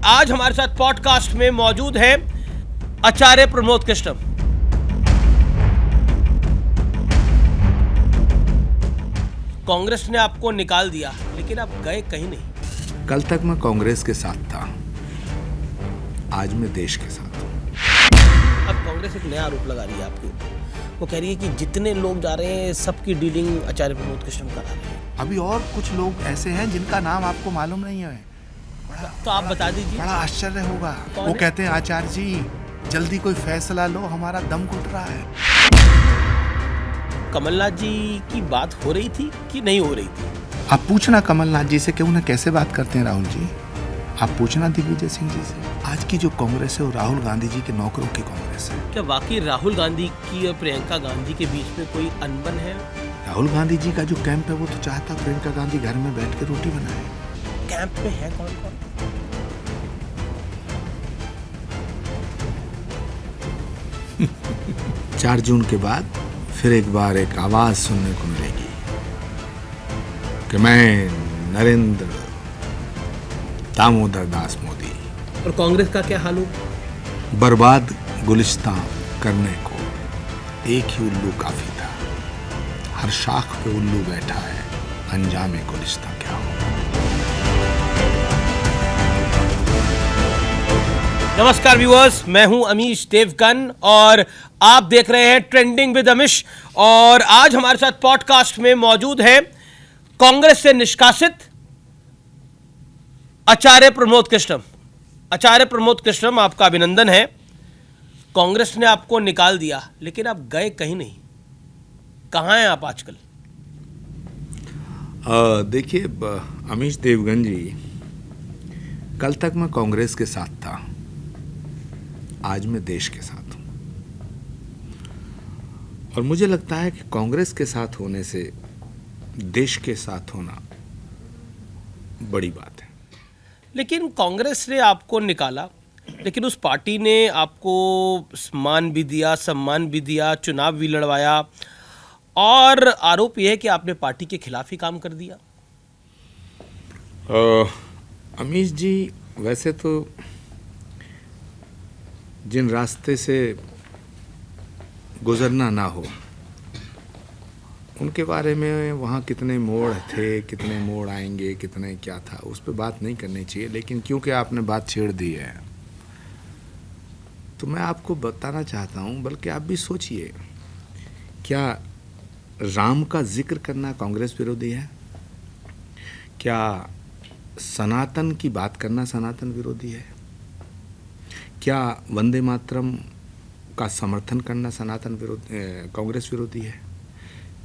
आज हमारे साथ पॉडकास्ट में मौजूद हैं आचार्य प्रमोद कृष्णम। कांग्रेस ने आपको निकाल दिया, लेकिन आप गए कहीं नहीं। कल तक मैं कांग्रेस के साथ था, आज मैं देश के साथ हूँ। अब कांग्रेस एक नया आरोप लगा रही है आपके ऊपर। वो कह रही है कि जितने लोग जा रहे हैं सबकी डीलिंग आचार्य प्रमोद कृष्णम करा रहे हैं। अभी और कुछ लोग ऐसे हैं जिनका नाम आपको मालूम नहीं है। तो आप बता दीजिए। बड़ा आश्चर्य होगा। वो कहते हैं आचार्य जी जल्दी कोई फैसला लो, हमारा दम घुट रहा है। कमलनाथ जी की बात हो रही थी कि नहीं हो रही थी? आप पूछना कमलनाथ जी से कि उन्हें कैसे बात करते हैं राहुल जी। आप पूछना दिग्विजय सिंह जी से। आज की जो कांग्रेस है वो राहुल गांधी जी के नौकरों की कांग्रेस है। क्या वाकई राहुल गांधी की और प्रियंका गांधी के बीच में कोई अनबन है? राहुल गांधी जी का जो कैंप है वो तो चाहता प्रियंका गांधी घर में बैठ के रोटी बनाए। कैंप में है कौन कौन? 4 जून के बाद फिर एक बार एक आवाज सुनने को मिलेगी कि मैं नरेंद्र दामोदर दास मोदी। और कांग्रेस का क्या हाल हो? बर्बाद गुलिस्तां करने को एक ही उल्लू काफी था। हर शाख पे उल्लू बैठा है, अंजामे गुलिस्तां क्या हो। नमस्कार व्यूअर्स, मैं हूं अमीश देवगन और आप देख रहे हैं ट्रेंडिंग विद अमिश। और आज हमारे साथ पॉडकास्ट में मौजूद है कांग्रेस से निष्कासित आचार्य प्रमोद कृष्णम। आचार्य प्रमोद कृष्णम, आपका अभिनंदन है। कांग्रेस ने आपको निकाल दिया, लेकिन आप गए कहीं नहीं। कहाँ हैं आप आजकल? देखिए अमीश देवगन जी, कल तक मैं कांग्रेस के साथ था, आज मैं देश के साथ हूं। और मुझे लगता है कि कांग्रेस के साथ होने से देश के साथ होना बड़ी बात है। लेकिन कांग्रेस ने आपको निकाला, लेकिन उस पार्टी ने आपको मान भी दिया, सम्मान भी दिया, चुनाव भी लड़वाया, और आरोप यह है कि आपने पार्टी के खिलाफ ही काम कर दिया। अमीश जी, वैसे तो जिन रास्ते से गुजरना ना हो उनके बारे में वहाँ कितने मोड़ थे, कितने मोड़ आएंगे, कितने क्या था, उस पर बात नहीं करनी चाहिए। लेकिन क्योंकि आपने बात छेड़ दी है तो मैं आपको बताना चाहता हूँ, बल्कि आप भी सोचिए, क्या राम का जिक्र करना कांग्रेस विरोधी है? क्या सनातन की बात करना सनातन विरोधी है? क्या वंदे मातरम का समर्थन करना सनातन कांग्रेस विरोधी है?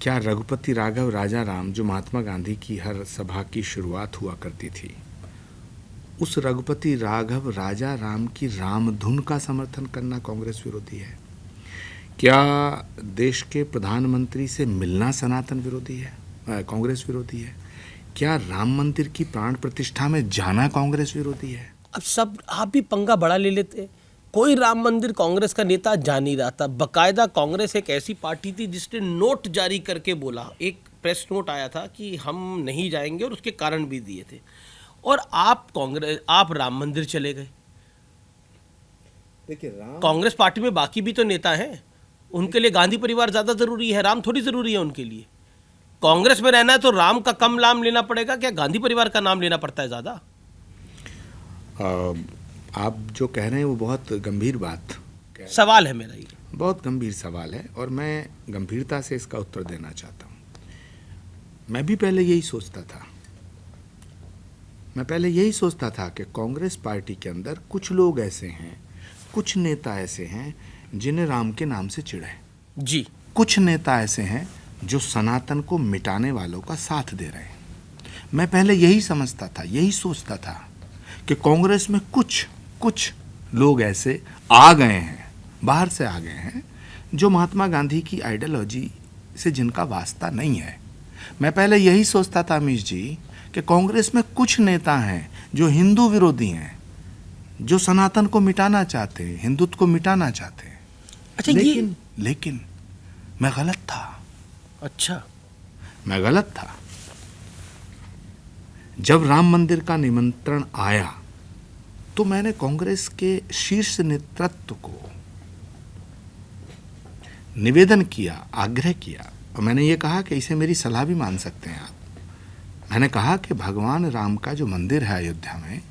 क्या रघुपति राघव राजा राम, जो महात्मा गांधी की हर सभा की शुरुआत हुआ करती थी, उस रघुपति राघव राजा राम की राम धुन का समर्थन करना कांग्रेस विरोधी है? क्या देश के प्रधानमंत्री से मिलना सनातन विरोधी है, कांग्रेस विरोधी है? क्या राम मंदिर की प्राण प्रतिष्ठा में जाना कांग्रेस विरोधी है? अब सब आप भी पंगा बड़ा ले लेते। कोई राम मंदिर कांग्रेस का नेता जा नहीं रहा था। बकायदा कांग्रेस एक ऐसी पार्टी थी जिसने नोट जारी करके बोला, एक प्रेस नोट आया था कि हम नहीं जाएंगे, और उसके कारण भी दिए थे। और आप राम मंदिर चले गए। देखिए, कांग्रेस पार्टी में बाकी भी तो नेता हैं, उनके लिए गांधी परिवार ज्यादा जरूरी है, राम थोड़ी जरूरी है उनके लिए। कांग्रेस में रहना है तो राम का कम नाम लेना पड़ेगा, क्या गांधी परिवार का नाम लेना पड़ता है ज्यादा? आप जो कह रहे हैं वो बहुत गंभीर बात सवाल है मेरा, ये बहुत गंभीर सवाल है और मैं गंभीरता से इसका उत्तर देना चाहता हूँ। मैं भी पहले यही सोचता था कि कांग्रेस पार्टी के अंदर कुछ लोग ऐसे हैं, कुछ नेता ऐसे हैं जिन्हें राम के नाम से चिढ़ है जी। कुछ नेता ऐसे हैं जो सनातन को मिटाने वालों का साथ दे रहे हैं। मैं पहले यही समझता था, यही सोचता था कि कांग्रेस में कुछ लोग ऐसे आ गए हैं, बाहर से आ गए हैं, जो महात्मा गांधी की आइडियोलॉजी से जिनका वास्ता नहीं है। मैं पहले यही सोचता था अमीश जी कि कांग्रेस में कुछ नेता हैं जो हिंदू विरोधी हैं, जो सनातन को मिटाना चाहते हैं, हिंदुत्व को मिटाना चाहते हैं। अच्छा, लेकिन मैं गलत था। अच्छा, मैं गलत था। जब राम मंदिर का निमंत्रण आया तो मैंने कांग्रेस के शीर्ष नेतृत्व को निवेदन किया, आग्रह किया, और मैंने ये कहा कि इसे मेरी सलाह भी मान सकते हैं आप। मैंने कहा कि भगवान राम का जो मंदिर है अयोध्या में,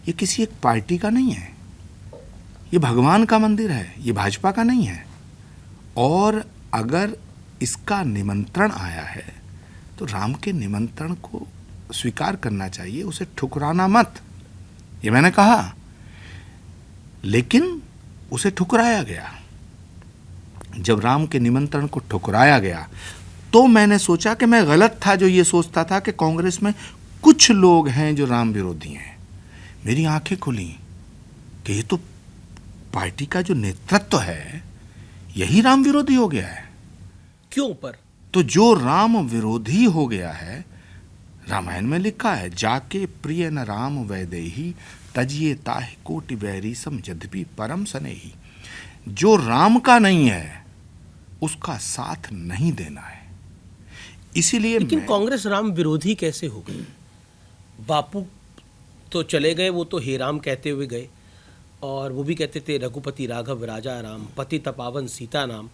ये किसी एक पार्टी का नहीं है, ये भगवान का मंदिर है, ये भाजपा का नहीं है। और अगर इसका निमंत्रण आया है तो राम के निमंत्रण को स्वीकार करना चाहिए, उसे ठुकराना मत, ये मैंने कहा। लेकिन उसे ठुकराया गया। जब राम के निमंत्रण को ठुकराया गया तो मैंने सोचा कि मैं गलत था जो ये सोचता था कि कांग्रेस में कुछ लोग हैं जो राम विरोधी हैं। मेरी आंखें खुली कि ये तो पार्टी का जो नेतृत्व है यही राम विरोधी हो गया है। क्यों पर? तो जो राम विरोधी हो गया है, रामायण में लिखा है, जाके प्रिय न राम वैदेही तजिए ताहि कोटि वैरी सम यद्यपि परम सनेही। जो राम का नहीं है उसका साथ नहीं देना है। इसीलिए लेकिन कांग्रेस राम विरोधी कैसे हो गई? बापू तो चले गए, वो तो हे राम कहते हुए गए, और वो भी कहते थे रघुपति राघव राजा राम पतित पावन सीता नाम।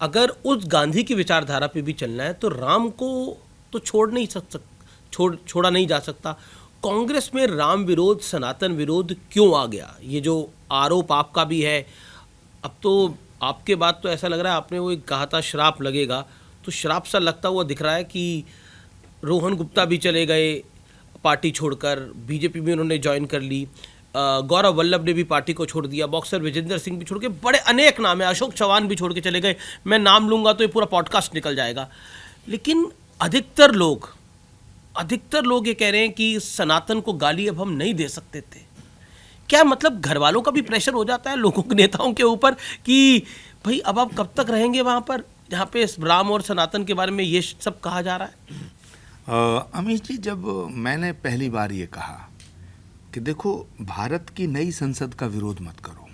अगर उस गांधी की विचारधारा पे भी चलना है तो राम को तो छोड़ा नहीं जा सकता। कांग्रेस में राम विरोध, सनातन विरोध क्यों आ गया? ये जो आरोप आपका भी है, अब तो आपके बाद तो ऐसा लग रहा है, आपने वो एक कहा था श्राप लगेगा, तो श्राप सा लगता हुआ दिख रहा है कि रोहन गुप्ता भी चले गए पार्टी छोड़कर, बीजेपी में उन्होंने ज्वाइन कर ली, गौरव वल्लभ ने भी पार्टी को छोड़ दिया, बॉक्सर विजेंद्र सिंह भी छोड़ के, बड़े अनेक नाम है, अशोक चौहान भी छोड़ के चले गए। मैं नाम लूँगा तो ये पूरा पॉडकास्ट निकल जाएगा। लेकिन अधिकतर लोग ये कह रहे हैं कि सनातन को गाली अब हम नहीं दे सकते थे। क्या मतलब घर वालों का भी प्रेशर हो जाता है लोगों के, नेताओं के ऊपर कि भाई अब आप कब तक रहेंगे वहाँ पर जहाँ पे राम और सनातन के बारे में ये सब कहा जा रहा है? अमीश जी, जब मैंने पहली बार ये कहा कि देखो, भारत की नई संसद का विरोध मत करो,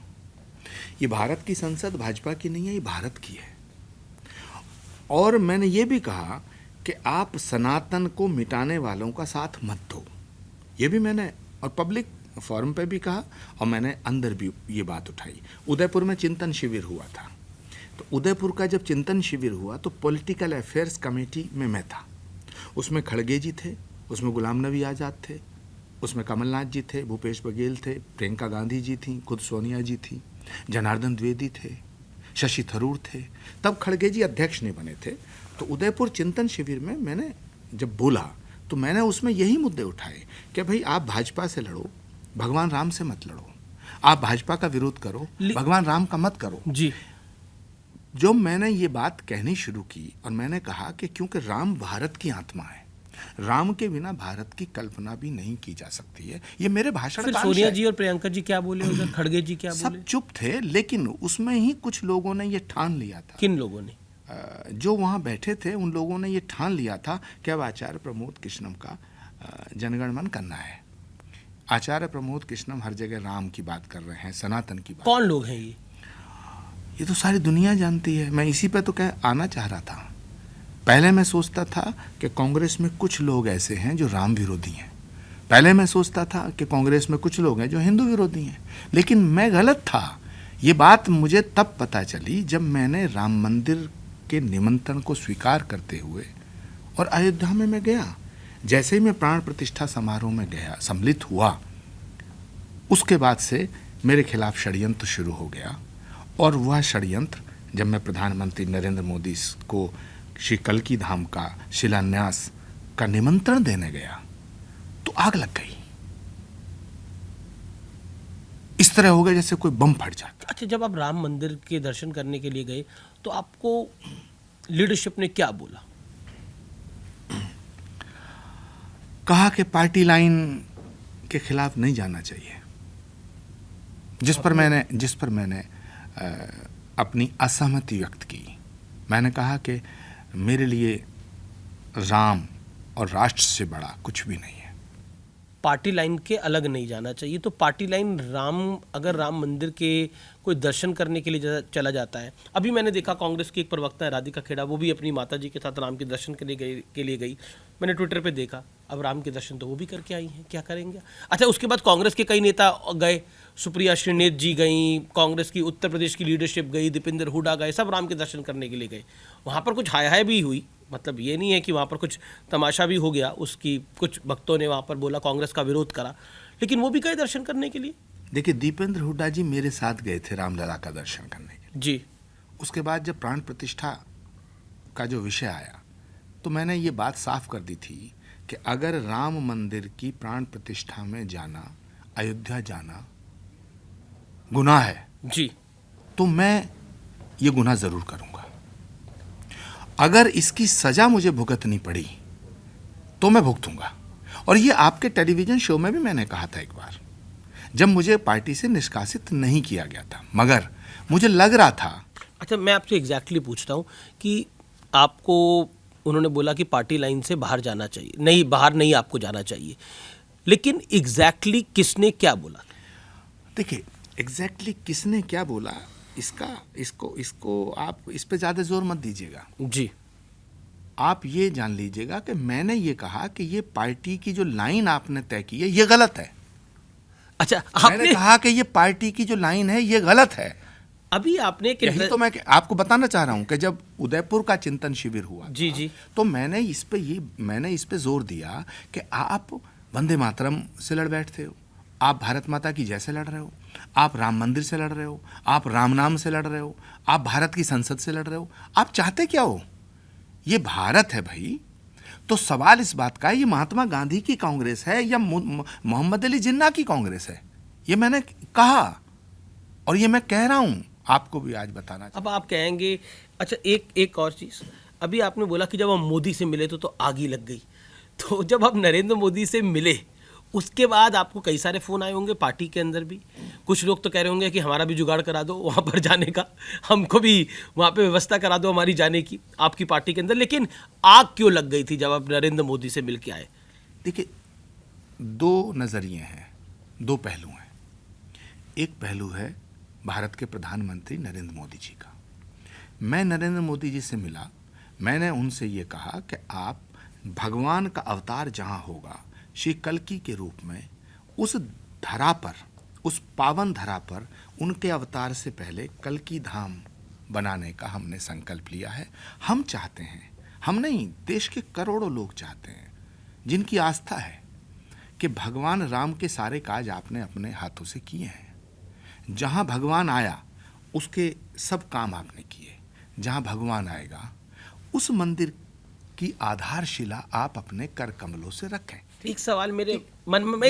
ये भारत की संसद भाजपा की नहीं है, ये भारत की है। और मैंने ये भी कहा कि आप सनातन को मिटाने वालों का साथ मत दो, ये भी मैंने और पब्लिक फोरम पे भी कहा, और मैंने अंदर भी ये बात उठाई। उदयपुर में चिंतन शिविर हुआ था, तो उदयपुर का जब चिंतन शिविर हुआ तो पॉलिटिकल अफेयर्स कमेटी में मैं था। उसमें खड़गे जी थे, उसमें गुलाम नबी आज़ाद थे, उसमें कमलनाथ जी थे, भूपेश बघेल थे, प्रियंका गांधी जी थी, खुद सोनिया जी थी, जनार्दन द्विवेदी थे, शशि थरूर थे। तब खड़गे जी अध्यक्ष नहीं बने थे। तो उदयपुर चिंतन शिविर में मैंने जब बोला तो मैंने उसमें यही मुद्दे उठाए कि भाई आप भाजपा से लड़ो, भगवान राम से मत लड़ो। आप भाजपा का विरोध करो, भगवान राम का मत करो जी। जो मैंने ये बात कहनी शुरू की और मैंने कहा कि क्योंकि राम भारत की आत्मा है, राम के बिना भारत की कल्पना भी नहीं की जा सकती है। ये मेरे भाषण का सोनिया जी और प्रियंका जी क्या बोले उधर, खड़गे जी क्या बोले? सब चुप थे, लेकिन उसमें ही कुछ लोगों ने ये ठान लिया था। किन लोगों ने? जो वहाँ बैठे थे उन लोगों ने ये ठान लिया था कि अब आचार्य प्रमोद कृष्णम का जनगण मन करना है। आचार्य प्रमोद कृष्णम हर जगह राम की बात कर रहे हैं, सनातन की बात। कौन लोग हैं ये तो सारी दुनिया जानती है। मैं इसी पे तो आना चाह रहा था। पहले मैं सोचता था कि कांग्रेस में कुछ लोग ऐसे हैं जो राम विरोधी हैं, पहले मैं सोचता था कि कांग्रेस में कुछ लोग हैं जो हिंदू विरोधी हैं, लेकिन मैं गलत था। ये बात मुझे तब पता चली जब मैंने राम मंदिर के निमंत्रण को स्वीकार करते हुए और अयोध्या में मैं गया। जैसे ही मैं प्राण प्रतिष्ठा समारोह में गया, सम्मिलित हुआ, उसके बाद से मेरे खिलाफ षड्यंत्र शुरू हो गया। और वह षड्यंत्र जब मैं प्रधानमंत्री नरेंद्र मोदी को श्री कल्की धाम का शिलान्यास का निमंत्रण देने गया तो आग लग गई। इस तरह हो गया जैसे कोई बम फट जाता। अच्छा, जब आप राम मंदिर के दर्शन करने के लिए गए तो आपको लीडरशिप ने क्या बोला? कहा कि पार्टी लाइन के खिलाफ नहीं जाना चाहिए, जिस पर मैंने अपनी असहमति व्यक्त की। मैंने कहा कि मेरे लिए राम और राष्ट्र से बड़ा कुछ भी नहीं है। पार्टी लाइन के अलग नहीं जाना चाहिए, तो पार्टी लाइन अगर राम मंदिर के कोई दर्शन करने के लिए चला जाता है। अभी मैंने देखा कांग्रेस की एक प्रवक्ता है राधिका खेड़ा, वो भी अपनी माता जी के साथ राम के दर्शन के लिए गई। मैंने ट्विटर पे देखा, अब राम के दर्शन तो वो भी करके आई हैं, क्या करेंगे? अच्छा, उसके बाद कांग्रेस के कई नेता गए, सुप्रिया श्रीनेत जी गई, कांग्रेस की उत्तर प्रदेश की लीडरशिप गई, दीपेंद्र हुड्डा गए, सब राम के दर्शन करने के लिए गए। वहाँ पर कुछ हाय हाय भी हुई, मतलब ये नहीं है कि वहाँ पर कुछ तमाशा भी हो गया, उसकी कुछ भक्तों ने वहाँ पर बोला, कांग्रेस का विरोध करा, लेकिन वो भी गए दर्शन करने के लिए। देखिए, दीपेंद्र हुड्डा जी मेरे साथ गए थे रामलला का दर्शन करने के लिए। जी। उसके बाद जब प्राण प्रतिष्ठा का जो विषय आया तो मैंने ये बात साफ कर दी थी कि अगर राम मंदिर की प्राण प्रतिष्ठा में जाना, अयोध्या जाना गुनाह है जी। तो मैं ये गुनाह जरूर करूंगा। अगर इसकी सजा मुझे भुगतनी पड़ी तो मैं भुगतूंगा। और ये आपके टेलीविजन शो में भी मैंने कहा था एक बार, जब मुझे पार्टी से निष्कासित नहीं किया गया था, मगर मुझे लग रहा था। अच्छा, मैं आपसे एग्जैक्टली पूछता हूँ कि आपको उन्होंने बोला कि पार्टी लाइन से बाहर जाना चाहिए, नहीं बाहर नहीं आपको जाना चाहिए, लेकिन एग्जैक्टली किसने क्या बोला? देखिए, एग्जैक्टली किसने क्या बोला, इसको आप इस पे ज़्यादा जोर मत दीजिएगा। जी। आप ये जान लीजिएगा कि मैंने ये कहा कि ये पार्टी की जो लाइन आपने तय की है ये गलत है। अच्छा, मैंने कहा कि ये पार्टी की जो लाइन है ये गलत है। अभी आपने यही तो मैं आपको बताना चाह रहा हूं कि जब उदयपुर का चिंतन शिविर हुआ जी जी, तो मैंने इस पे जोर दिया कि आप वंदे मातरम से लड़ बैठते हो, आप भारत माता की जय से लड़ रहे हो, आप राम मंदिर से लड़ रहे हो, आप राम नाम से लड़ रहे हो, आप भारत की संसद से लड़ रहे हो, आप चाहते क्या हो? ये भारत है भाई। तो सवाल इस बात का है, ये महात्मा गांधी की कांग्रेस है या मोहम्मद अली जिन्ना की कांग्रेस है? ये मैंने कहा और ये मैं कह रहा हूं, आपको भी आज बताना चाहिए। अब आप कहेंगे, अच्छा एक और चीज़, अभी आपने बोला कि जब हम मोदी से मिले तो आग ही लग गई, तो जब आप नरेंद्र मोदी से मिले उसके बाद आपको कई सारे फ़ोन आए होंगे पार्टी के अंदर भी, कुछ लोग तो कह रहे होंगे कि हमारा भी जुगाड़ करा दो वहाँ पर जाने का, हमको भी वहाँ पे व्यवस्था करा दो हमारी जाने की आपकी पार्टी के अंदर, लेकिन आग क्यों लग गई थी जब आप नरेंद्र मोदी से मिल के आए? देखिए, दो नज़रिए हैं, दो पहलू हैं। एक पहलू है भारत के प्रधानमंत्री नरेंद्र मोदी जी का। मैं नरेंद्र मोदी जी से मिला, मैंने उनसे ये कहा कि आप भगवान का अवतार जहाँ होगा श्री कल्कि के रूप में, उस धरा पर, उस पावन धरा पर उनके अवतार से पहले कल्कि धाम बनाने का हमने संकल्प लिया है। हम चाहते हैं, हम नहीं, देश के करोड़ों लोग चाहते हैं जिनकी आस्था है कि भगवान राम के सारे काज आपने अपने हाथों से किए हैं। जहाँ भगवान आया उसके सब काम आपने किए। जहाँ भगवान आएगा उस मंदिर की आधारशिला आप अपने कर कमलों से रखें। एक सवाल मेरे मन में आ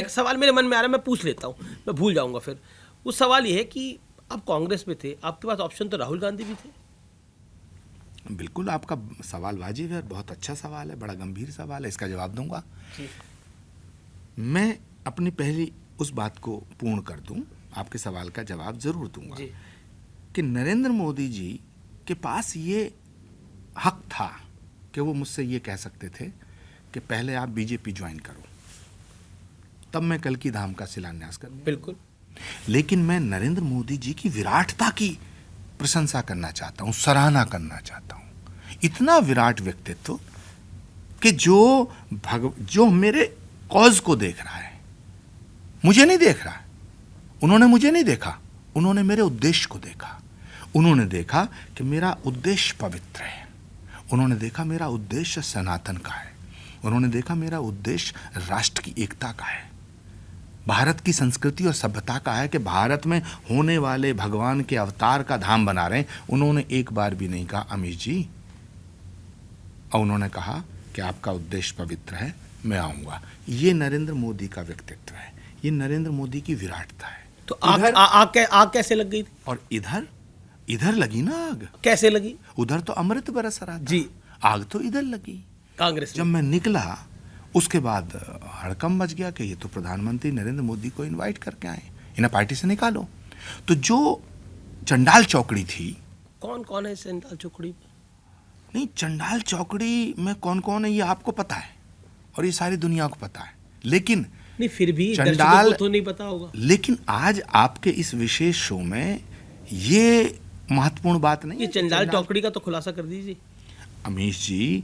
रहा है, मैं पूछ लेता हूँ, मैं भूल जाऊंगा फिर। वो सवाल ये है कि आप कांग्रेस में थे, आपके पास ऑप्शन तो राहुल गांधी भी थे। बिल्कुल, आपका सवाल वाजिब है, बहुत अच्छा सवाल है, बड़ा गंभीर सवाल है, इसका जवाब दूंगा। मैं अपनी पहली उस बात को पूर्ण कर दूं, आपके सवाल का जवाब जरूर दूंगा कि नरेंद्र मोदी जी के पास ये हक था कि वो मुझसे ये कह सकते थे कि पहले आप बीजेपी ज्वाइन करो, तब मैं कल्कि धाम का शिलान्यास करूंगा। बिल्कुल। लेकिन मैं नरेंद्र मोदी जी की विराटता की प्रशंसा करना चाहता हूं, सराहना करना चाहता हूं। इतना विराट व्यक्तित्व कि जो मेरे कॉज को देख रहा है, मुझे नहीं देख रहा है। उन्होंने मुझे नहीं देखा, उन्होंने मेरे उद्देश्य को देखा। उन्होंने देखा कि मेरा उद्देश्य पवित्र है, उन्होंने देखा मेरा उद्देश्य सनातन का है, उन्होंने देखा मेरा उद्देश्य राष्ट्र की एकता का है, भारत की संस्कृति और सभ्यता का है कि भारत में होने वाले भगवान के अवतार का धाम बना रहे हैं। उन्होंने एक बार भी नहीं कहा अमीश जी, और उन्होंने कहा कि आपका उद्देश्य पवित्र है, मैं आऊँगा। ये नरेंद्र मोदी का व्यक्तित्व है, ये नरेंद्र मोदी की विराटता है। तो आग कैसे लग गई थी? और इधर लगी ना आग। कैसे लगी? उधर तो अमृत बरस रहा था जी, आग तो इधर लगी कांग्रेस। जब मैं निकला उसके बाद हड़कंप मच गया कि ये तो प्रधानमंत्री नरेंद्र मोदी को इनवाइट करके आए, इन्हें पार्टी से निकालो। तो जो चंडाल चौकड़ी थी, कौन है चंडाल चौकड़ी? नहीं, चंडाल चौकड़ी में कौन कौन है ये आपको पता है और ये सारी दुनिया को पता है, लेकिन नहीं फिर भी चंडाल तो नहीं पता होगा। लेकिन आज आपके इस विशेष शो में ये महत्वपूर्ण बात नहीं ये है। चंडाल चौकड़ी का तो खुलासा कर दीजिए। अमीश जी,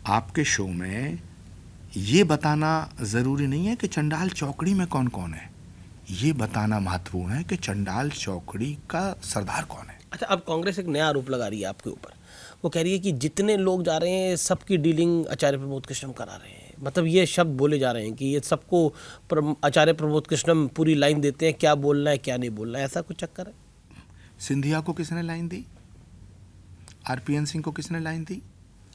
आपके शो में ये बताना ज़रूरी नहीं है कि चंडाल चौकड़ी में कौन कौन है। ये बताना महत्वपूर्ण है कि चंडाल चौकड़ी का सरदार कौन है। अच्छा, अब कांग्रेस एक नया आरोप लगा रही है आपके ऊपर। वो कह रही है कि जितने लोग जा रहे हैं सबकी डीलिंग आचार्य प्रमोद कृष्णम करा रहे हैं। मतलब ये शब्द बोले जा रहे हैं कि ये सबको आचार्य प्रमोद कृष्णम पूरी लाइन देते हैं, क्या बोलना है क्या नहीं बोलना है, ऐसा कुछ चक्कर है। सिंधिया को किसने लाइन दी? आरपीएन सिंह को किसने लाइन दी?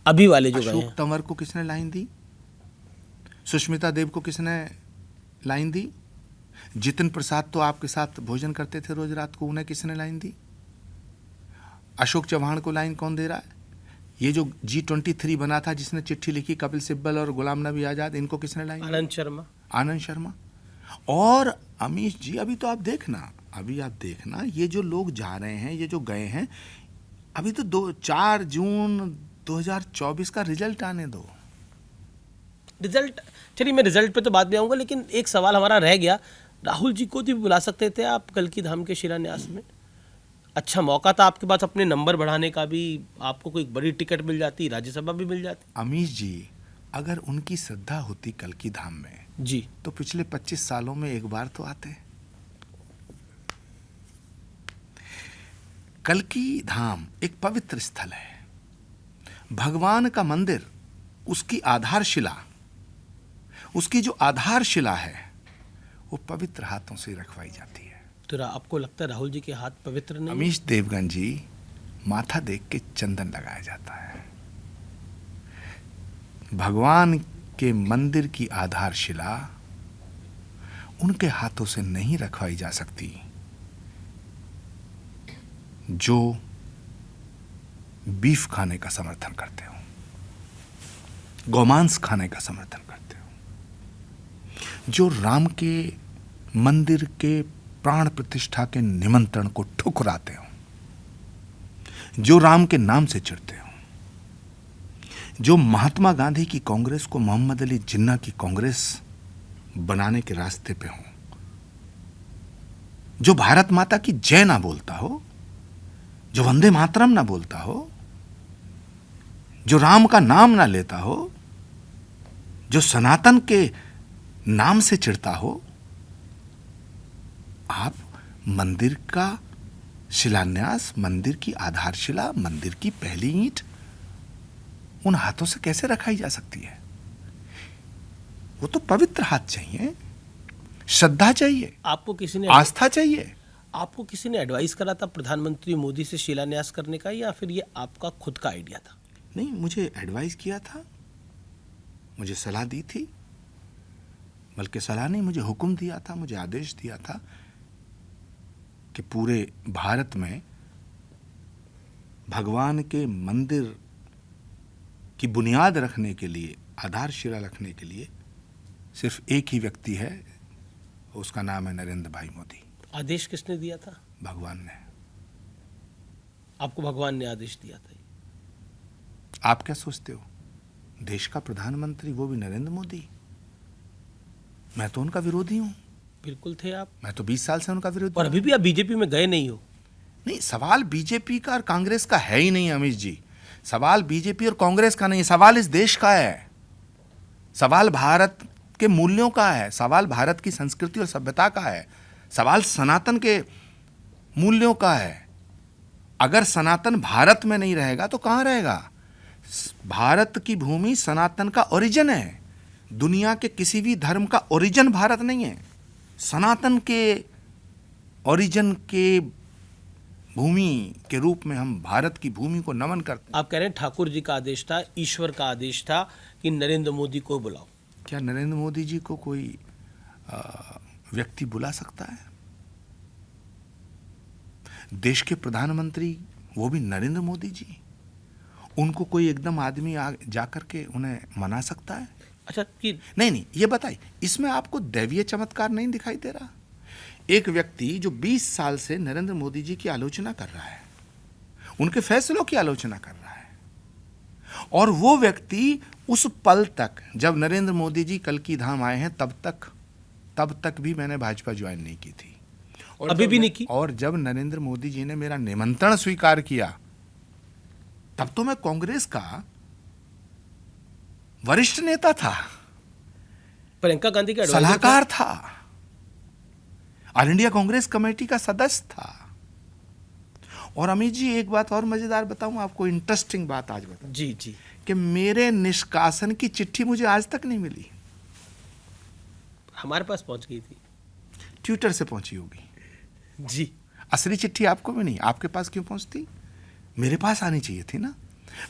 अभी वाले जो गए अशोक हैं। तंवर को किसने लाइन दी? सुष्मिता देव को किसने लाइन दी? जितिन प्रसाद तो आपके साथ भोजन करते थे रोज रात को, उन्हें किसने लाइन दी? अशोक चौहान को लाइन कौन दे रहा है? ये जो G23 बना था जिसने चिट्ठी लिखी कपिल सिब्बल और गुलाम नबी आजाद, इनको किसने लाइन दी? आनंद शर्मा। और अमीश जी अभी तो आप देखना ये जो लोग जा रहे हैं, ये जो गए हैं, अभी तो 4 जून 2024 का रिजल्ट आने दो। रिजल्ट, चलिए मैं रिजल्ट पे तो बाद में आऊँगा, लेकिन एक सवाल हमारा रह गया। राहुल जी को भी बुला सकते थे आप कल्कि धाम के शिलान्यास में। अच्छा मौका था आपके पास अपने नंबर बढ़ाने का भी, आपको कोई बड़ी टिकट मिल जाती, राज्यसभा भी मिल जाती। अमीश जी अगर उनकी श्रद्धा होती कल्कि धाम में जी, तो पिछले 25 सालों में एक बार तो आते। कल्कि धाम एक पवित्र स्थल है, भगवान का मंदिर, उसकी आधारशिला, उसकी जो आधारशिला है वो पवित्र हाथों से रखवाई जाती है। तो आपको लगता है राहुल जी के हाथ पवित्र नहीं? अमीश देवगन जी, माथा देख के चंदन लगाया जाता है। भगवान के मंदिर की आधारशिला उनके हाथों से नहीं रखवाई जा सकती जो बीफ खाने का समर्थन करते हो, गोमांस खाने का समर्थन करते हो, जो राम के मंदिर के प्राण प्रतिष्ठा के निमंत्रण को ठुकराते हो, जो राम के नाम से चिढ़ते हो, जो महात्मा गांधी की कांग्रेस को मोहम्मद अली जिन्ना की कांग्रेस बनाने के रास्ते पे हो, जो भारत माता की जय ना बोलता हो, जो वंदे मातरम ना बोलता हो, जो राम का नाम ना लेता हो, जो सनातन के नाम से चिढ़ता हो, आप मंदिर का शिलान्यास, मंदिर की आधारशिला, मंदिर की पहली ईंट उन हाथों से कैसे रखाई जा सकती है? वो तो पवित्र हाथ चाहिए, श्रद्धा चाहिए, आपको किसी ने आस्था चाहिए। आपको किसी ने एडवाइस करा था प्रधानमंत्री मोदी से शिलान्यास करने का, या फिर ये आपका खुद का आइडिया था? नहीं, मुझे एडवाइस किया था, मुझे सलाह दी थी, बल्कि सलाह नहीं, मुझे हुक्म दिया था, मुझे आदेश दिया था कि पूरे भारत में भगवान के मंदिर की बुनियाद रखने के लिए, आधारशिला रखने के लिए सिर्फ एक ही व्यक्ति है, उसका नाम है नरेंद्र भाई मोदी। आदेश किसने दिया था? भगवान ने। आपको भगवान ने आदेश दिया था? आप क्या सोचते हो? देश का प्रधानमंत्री, वो भी नरेंद्र मोदी। मैं तो उनका विरोधी हूं। बिल्कुल थे आप। मैं तो 20 साल से उनका विरोधी। और अभी भी आप बीजेपी में गए नहीं हो? नहीं, सवाल बीजेपी का और कांग्रेस का है ही नहीं अमीश जी। सवाल बीजेपी और कांग्रेस का नहीं, सवाल इस देश का है, सवाल भारत के मूल्यों का है, सवाल भारत की संस्कृति और सभ्यता का है, सवाल सनातन के मूल्यों का है। अगर सनातन भारत में नहीं रहेगा तो कहां रहेगा? भारत की भूमि सनातन का ओरिजिन है। दुनिया के किसी भी धर्म का ओरिजिन भारत नहीं है, सनातन के ओरिजिन के भूमि के रूप में हम भारत की भूमि को नमन करते हैं। आप कह रहे हैं ठाकुर जी का आदेश था, ईश्वर का आदेश था कि नरेंद्र मोदी को बुलाओ। क्या नरेंद्र मोदी जी को कोई व्यक्ति बुला सकता है? देश के प्रधानमंत्री, वो भी नरेंद्र मोदी जी, उनको कोई एकदम आदमी जाकर के उन्हें मना सकता है? अच्छा कि नहीं, ये बताइए, इसमें आपको दैवीय चमत्कार नहीं दिखाई दे रहा? एक व्यक्ति जो 20 साल से नरेंद्र मोदी जी की आलोचना कर रहा है, उनके फैसलों की आलोचना कर रहा है, और वो व्यक्ति उस पल तक, जब नरेंद्र मोदी जी कल्कि धाम आए हैं, तब तक भी मैंने भाजपा ज्वाइन नहीं की थी, और अभी भी नहीं की। और जब नरेंद्र मोदी जी ने मेरा निमंत्रण स्वीकार किया, तब तो मैं कांग्रेस का वरिष्ठ नेता था, प्रियंका गांधी का सलाहकार था। ऑल इंडिया कांग्रेस कमेटी का सदस्य था। और अमित जी एक बात और मजेदार बताऊं आपको, इंटरेस्टिंग बात आज बताऊं जी जी। कि मेरे निष्कासन की चिट्ठी मुझे आज तक नहीं मिली। हमारे पास पहुंच गई थी। ट्विटर से पहुंची होगी। जी। असली चिट्ठी आपको भी नहीं, आपके पास क्यों पहुंचती? मेरे पास आनी चाहिए थी ना,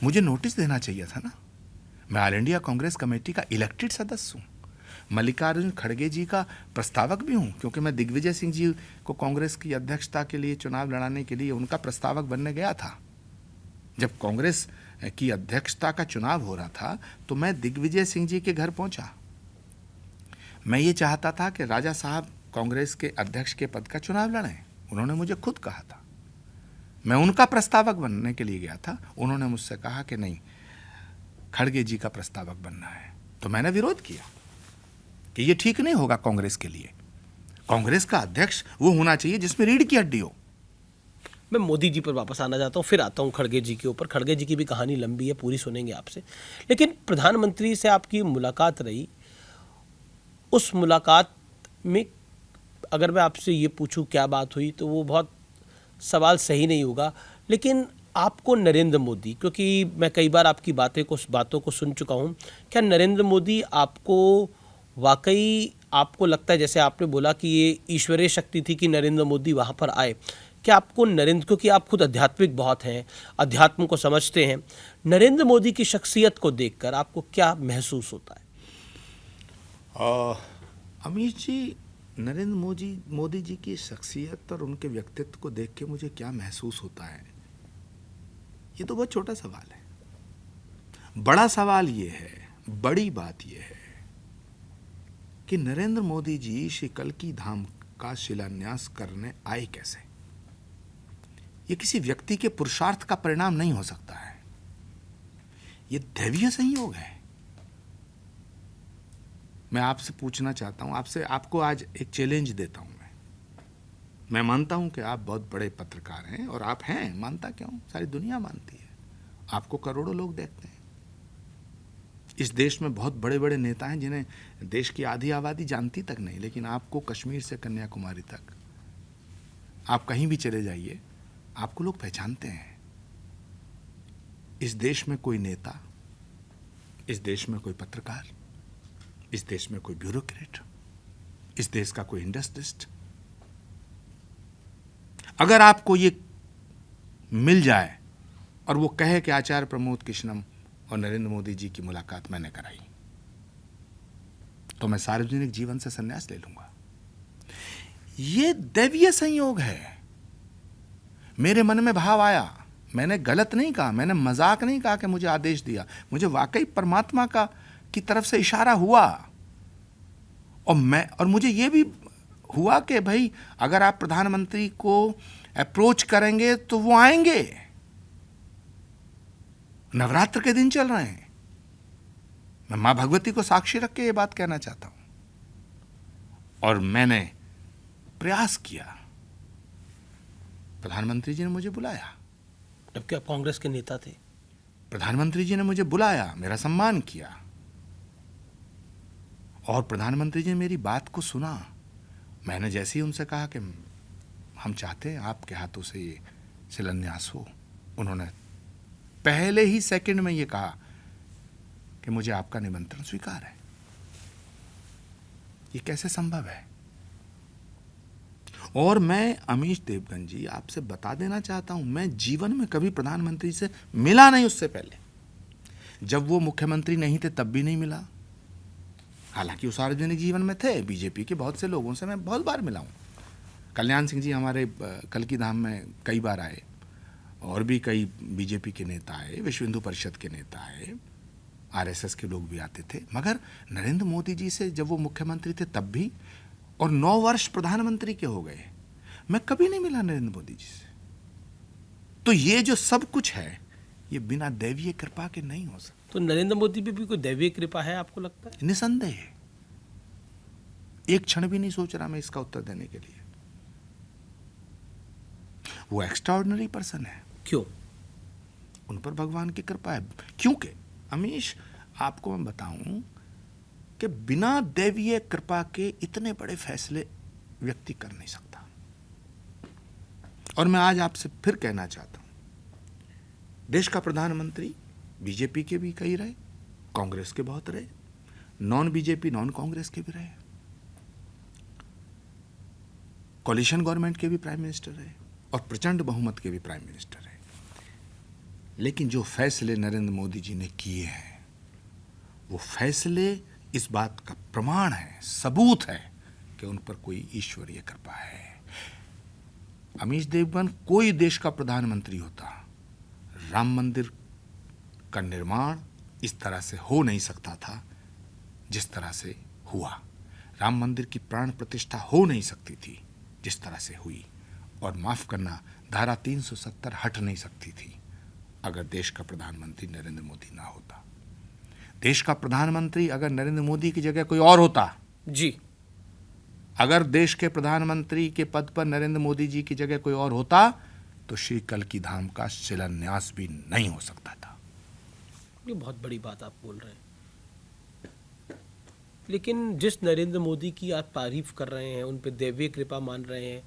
मुझे नोटिस देना चाहिए था ना। मैं ऑल इंडिया कांग्रेस कमेटी का इलेक्टेड सदस्य हूं, मल्लिकार्जुन खड़गे जी का प्रस्तावक भी हूं, क्योंकि मैं दिग्विजय सिंह जी को कांग्रेस की अध्यक्षता के लिए चुनाव लड़ाने के लिए उनका प्रस्तावक बनने गया था। जब कांग्रेस की अध्यक्षता का चुनाव हो रहा था तो मैं दिग्विजय सिंह जी के घर पहुंचा। मैं ये चाहता था कि राजा साहब कांग्रेस के अध्यक्ष के पद का चुनाव लड़ें। उन्होंने मुझे खुद कहा था, मैं उनका प्रस्तावक बनने के लिए गया था। उन्होंने मुझसे कहा कि नहीं, खड़गे जी का प्रस्तावक बनना है। तो मैंने विरोध किया कि ये ठीक नहीं होगा कांग्रेस के लिए। कांग्रेस का अध्यक्ष वो होना चाहिए जिसमें रीढ़ की हड्डी हो। मैं मोदी जी पर वापस आना चाहता हूँ, फिर आता हूँ खड़गे जी के ऊपर। खड़गे जी की भी कहानी लंबी है, पूरी सुनेंगे आपसे। लेकिन प्रधानमंत्री से आपकी मुलाकात रही, उस मुलाकात में अगर मैं आपसे ये पूछूं क्या बात हुई तो वो बहुत सवाल सही नहीं होगा। लेकिन आपको नरेंद्र मोदी, क्योंकि मैं कई बार आपकी बातों को सुन चुका हूँ, क्या नरेंद्र मोदी आपको वाकई, आपको लगता है जैसे आपने बोला कि ये ईश्वरीय शक्ति थी कि नरेंद्र मोदी वहाँ पर आए, क्या आपको नरेंद्र, क्योंकि आप खुद आध्यात्मिक बहुत हैं, अध्यात्म को समझते हैं, नरेंद्र मोदी की शख्सियत को देखकर आपको क्या महसूस होता है? अमीश जी, नरेंद्र मोदी जी की शख्सियत और उनके व्यक्तित्व को देख के मुझे क्या महसूस होता है, ये तो बहुत छोटा सवाल है। बड़ा सवाल ये है, बड़ी बात ये है कि नरेंद्र मोदी जी श्री कल्की धाम का शिलान्यास करने आए कैसे। ये किसी व्यक्ति के पुरुषार्थ का परिणाम नहीं हो सकता है, ये दैवीय संयोग है। मैं आपसे पूछना चाहता हूं, आपको आज एक चैलेंज देता हूं। मैं मानता हूं कि आप बहुत बड़े पत्रकार हैं, और आप हैं, मानता क्यों, सारी दुनिया मानती है, आपको करोड़ों लोग देखते हैं। इस देश में बहुत बड़े बड़े नेता हैं जिन्हें देश की आधी आबादी जानती तक नहीं, लेकिन आपको कश्मीर से कन्याकुमारी तक, आप कहीं भी चले जाइए, आपको लोग पहचानते हैं। इस देश में कोई नेता, इस देश में कोई पत्रकार, इस देश में कोई ब्यूरोक्रेट, इस देश का कोई इंडस्ट्रिस्ट, अगर आपको ये मिल जाए और वो कहे कि आचार्य प्रमोद कृष्णम और नरेंद्र मोदी जी की मुलाकात मैंने कराई, तो मैं सार्वजनिक जीवन से संन्यास ले लूंगा। ये दैवीय संयोग है। मेरे मन में भाव आया, मैंने गलत नहीं कहा, मैंने मजाक नहीं कहा कि मुझे आदेश दिया, मुझे वाकई परमात्मा की तरफ से इशारा हुआ। और मुझे ये भी हुआ कि भाई अगर आप प्रधानमंत्री को अप्रोच करेंगे तो वो आएंगे। नवरात्र के दिन चल रहे हैं, मैं मां भगवती को साक्षी रख के ये बात कहना चाहता हूं। और मैंने प्रयास किया, प्रधानमंत्री जी ने मुझे बुलाया, जबकि आप कांग्रेस के नेता थे। प्रधानमंत्री जी ने मुझे बुलाया, मेरा सम्मान किया, और प्रधानमंत्री जी ने मेरी बात को सुना। मैंने जैसे ही उनसे कहा कि हम चाहते हैं आपके हाथों से ये शिलान्यास हो, उन्होंने पहले ही सेकंड में ये कहा कि मुझे आपका निमंत्रण स्वीकार है। ये कैसे संभव है? और मैं अमीश देवगन जी आपसे बता देना चाहता हूं, मैं जीवन में कभी प्रधानमंत्री से मिला नहीं। उससे पहले जब वो मुख्यमंत्री नहीं थे तब भी नहीं मिला, हालांकि वो सार्वजनिक जीवन में थे। बीजेपी के बहुत से लोगों से मैं बहुत बार मिला हूं। कल्याण सिंह जी हमारे कल्की धाम में कई बार आए, और भी कई बीजेपी के नेता आए, विश्व हिंदू परिषद के नेता आए, आरएसएस के लोग भी आते थे। मगर नरेंद्र मोदी जी से जब वो मुख्यमंत्री थे तब भी, और 9 वर्ष प्रधानमंत्री के हो गए, मैं कभी नहीं मिला नरेंद्र मोदी जी से। तो ये जो सब कुछ है, ये बिना दैवीय कृपा के नहीं हो सकता। तो नरेंद्र मोदी पे भी कोई दैवीय कृपा है आपको लगता है? निसंदेह, एक क्षण भी नहीं सोच रहा मैं इसका उत्तर देने के लिए। वो एक्स्ट्राऑर्डिनरी पर्सन है। क्यों? उन पर भगवान की कृपा है। क्योंकि अमीश, आपको मैं बताऊं कि बिना दैवीय कृपा के इतने बड़े फैसले व्यक्ति कर नहीं सकता। और मैं आज आपसे फिर कहना चाहता हूं, देश का प्रधानमंत्री बीजेपी के भी कई रहे, कांग्रेस के बहुत रहे, नॉन बीजेपी नॉन कांग्रेस के भी रहे, कोलिशन गवर्नमेंट के भी प्राइम मिनिस्टर रहे और प्रचंड बहुमत के भी प्राइम मिनिस्टर रहे। लेकिन जो फैसले नरेंद्र मोदी जी ने किए हैं, वो फैसले इस बात का प्रमाण है, सबूत है कि उन पर कोई ईश्वरीय कृपा है। अमीश देवगन कोई देश का प्रधानमंत्री होता, राम मंदिर का निर्माण इस तरह से हो नहीं सकता था जिस तरह से हुआ। राम मंदिर की प्राण प्रतिष्ठा हो नहीं सकती थी जिस तरह से हुई। और माफ करना, धारा 370 हट नहीं सकती थी अगर देश का प्रधानमंत्री नरेंद्र मोदी ना होता। देश का प्रधानमंत्री अगर नरेंद्र मोदी की जगह कोई और होता जी, अगर देश के प्रधानमंत्री के पद पर नरेंद्र मोदी जी की जगह कोई और होता तो श्री कल्की धाम का शिलान्यास भी नहीं हो सकता था। ये बहुत बड़ी बात आप बोल रहे हैं। लेकिन जिस नरेंद्र मोदी की आप तारीफ कर रहे हैं, उन पे दैवीय कृपा मान रहे हैं,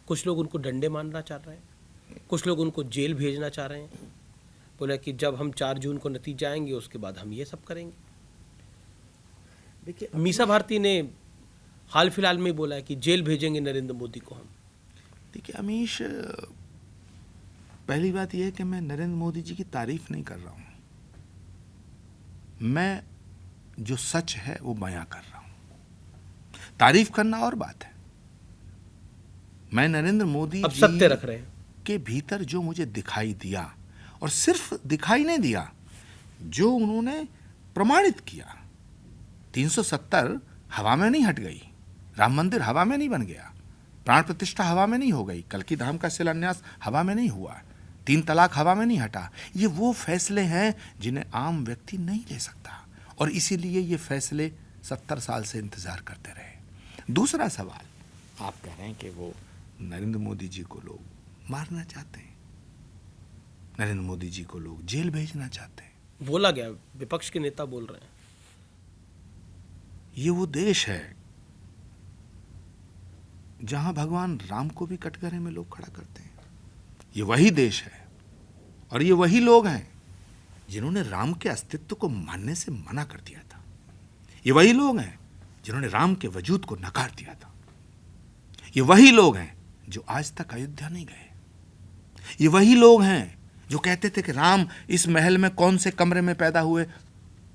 कुछ लोग उनको डंडे मारना चाह रहे हैं, कुछ लोग उनको जेल भेजना चाह रहे हैं। बोला कि जब हम 4 जून को नतीजा आएंगे उसके बाद हम ये सब करेंगे। देखिए, मीसा भारती ने हाल फिलहाल में ही बोला है कि जेल भेजेंगे नरेंद्र मोदी को हम। देखिए अमीश, पहली बात यह है कि मैं नरेंद्र मोदी जी की तारीफ नहीं कर रहा हूं, मैं जो सच है वो बयां कर रहा हूं। तारीफ करना और बात है। मैं नरेंद्र मोदी अब जी सत्य रख रहे हैं के भीतर जो मुझे दिखाई दिया, और सिर्फ दिखाई नहीं दिया, जो उन्होंने प्रमाणित किया। 370 हवा में नहीं हट गई, राम मंदिर हवा में नहीं बन गया, प्राण प्रतिष्ठा हवा में नहीं हो गई, कल्की धाम का शिलान्यास हवा में नहीं हुआ, 3 तलाक हवा में नहीं हटा। ये वो फैसले हैं जिन्हें आम व्यक्ति नहीं ले सकता, और इसीलिए ये फैसले 70 साल से इंतजार करते रहे। दूसरा सवाल, आप कह रहे हैं कि वो नरेंद्र मोदी जी को लोग मारना चाहते हैं, नरेंद्र मोदी जी को लोग जेल भेजना चाहते हैं। बोला गया, विपक्ष के नेता बोल रहे हैं। ये वो देश है जहां भगवान राम को भी कटघरे में लोग खड़ा करते हैं। ये वही देश है और ये वही लोग हैं जिन्होंने राम के अस्तित्व को मानने से मना कर दिया था। ये वही लोग हैं जिन्होंने राम के वजूद को नकार दिया था। ये वही लोग हैं जो आज तक अयोध्या नहीं गए। ये वही लोग हैं जो कहते थे कि राम इस महल में कौन से कमरे में पैदा हुए,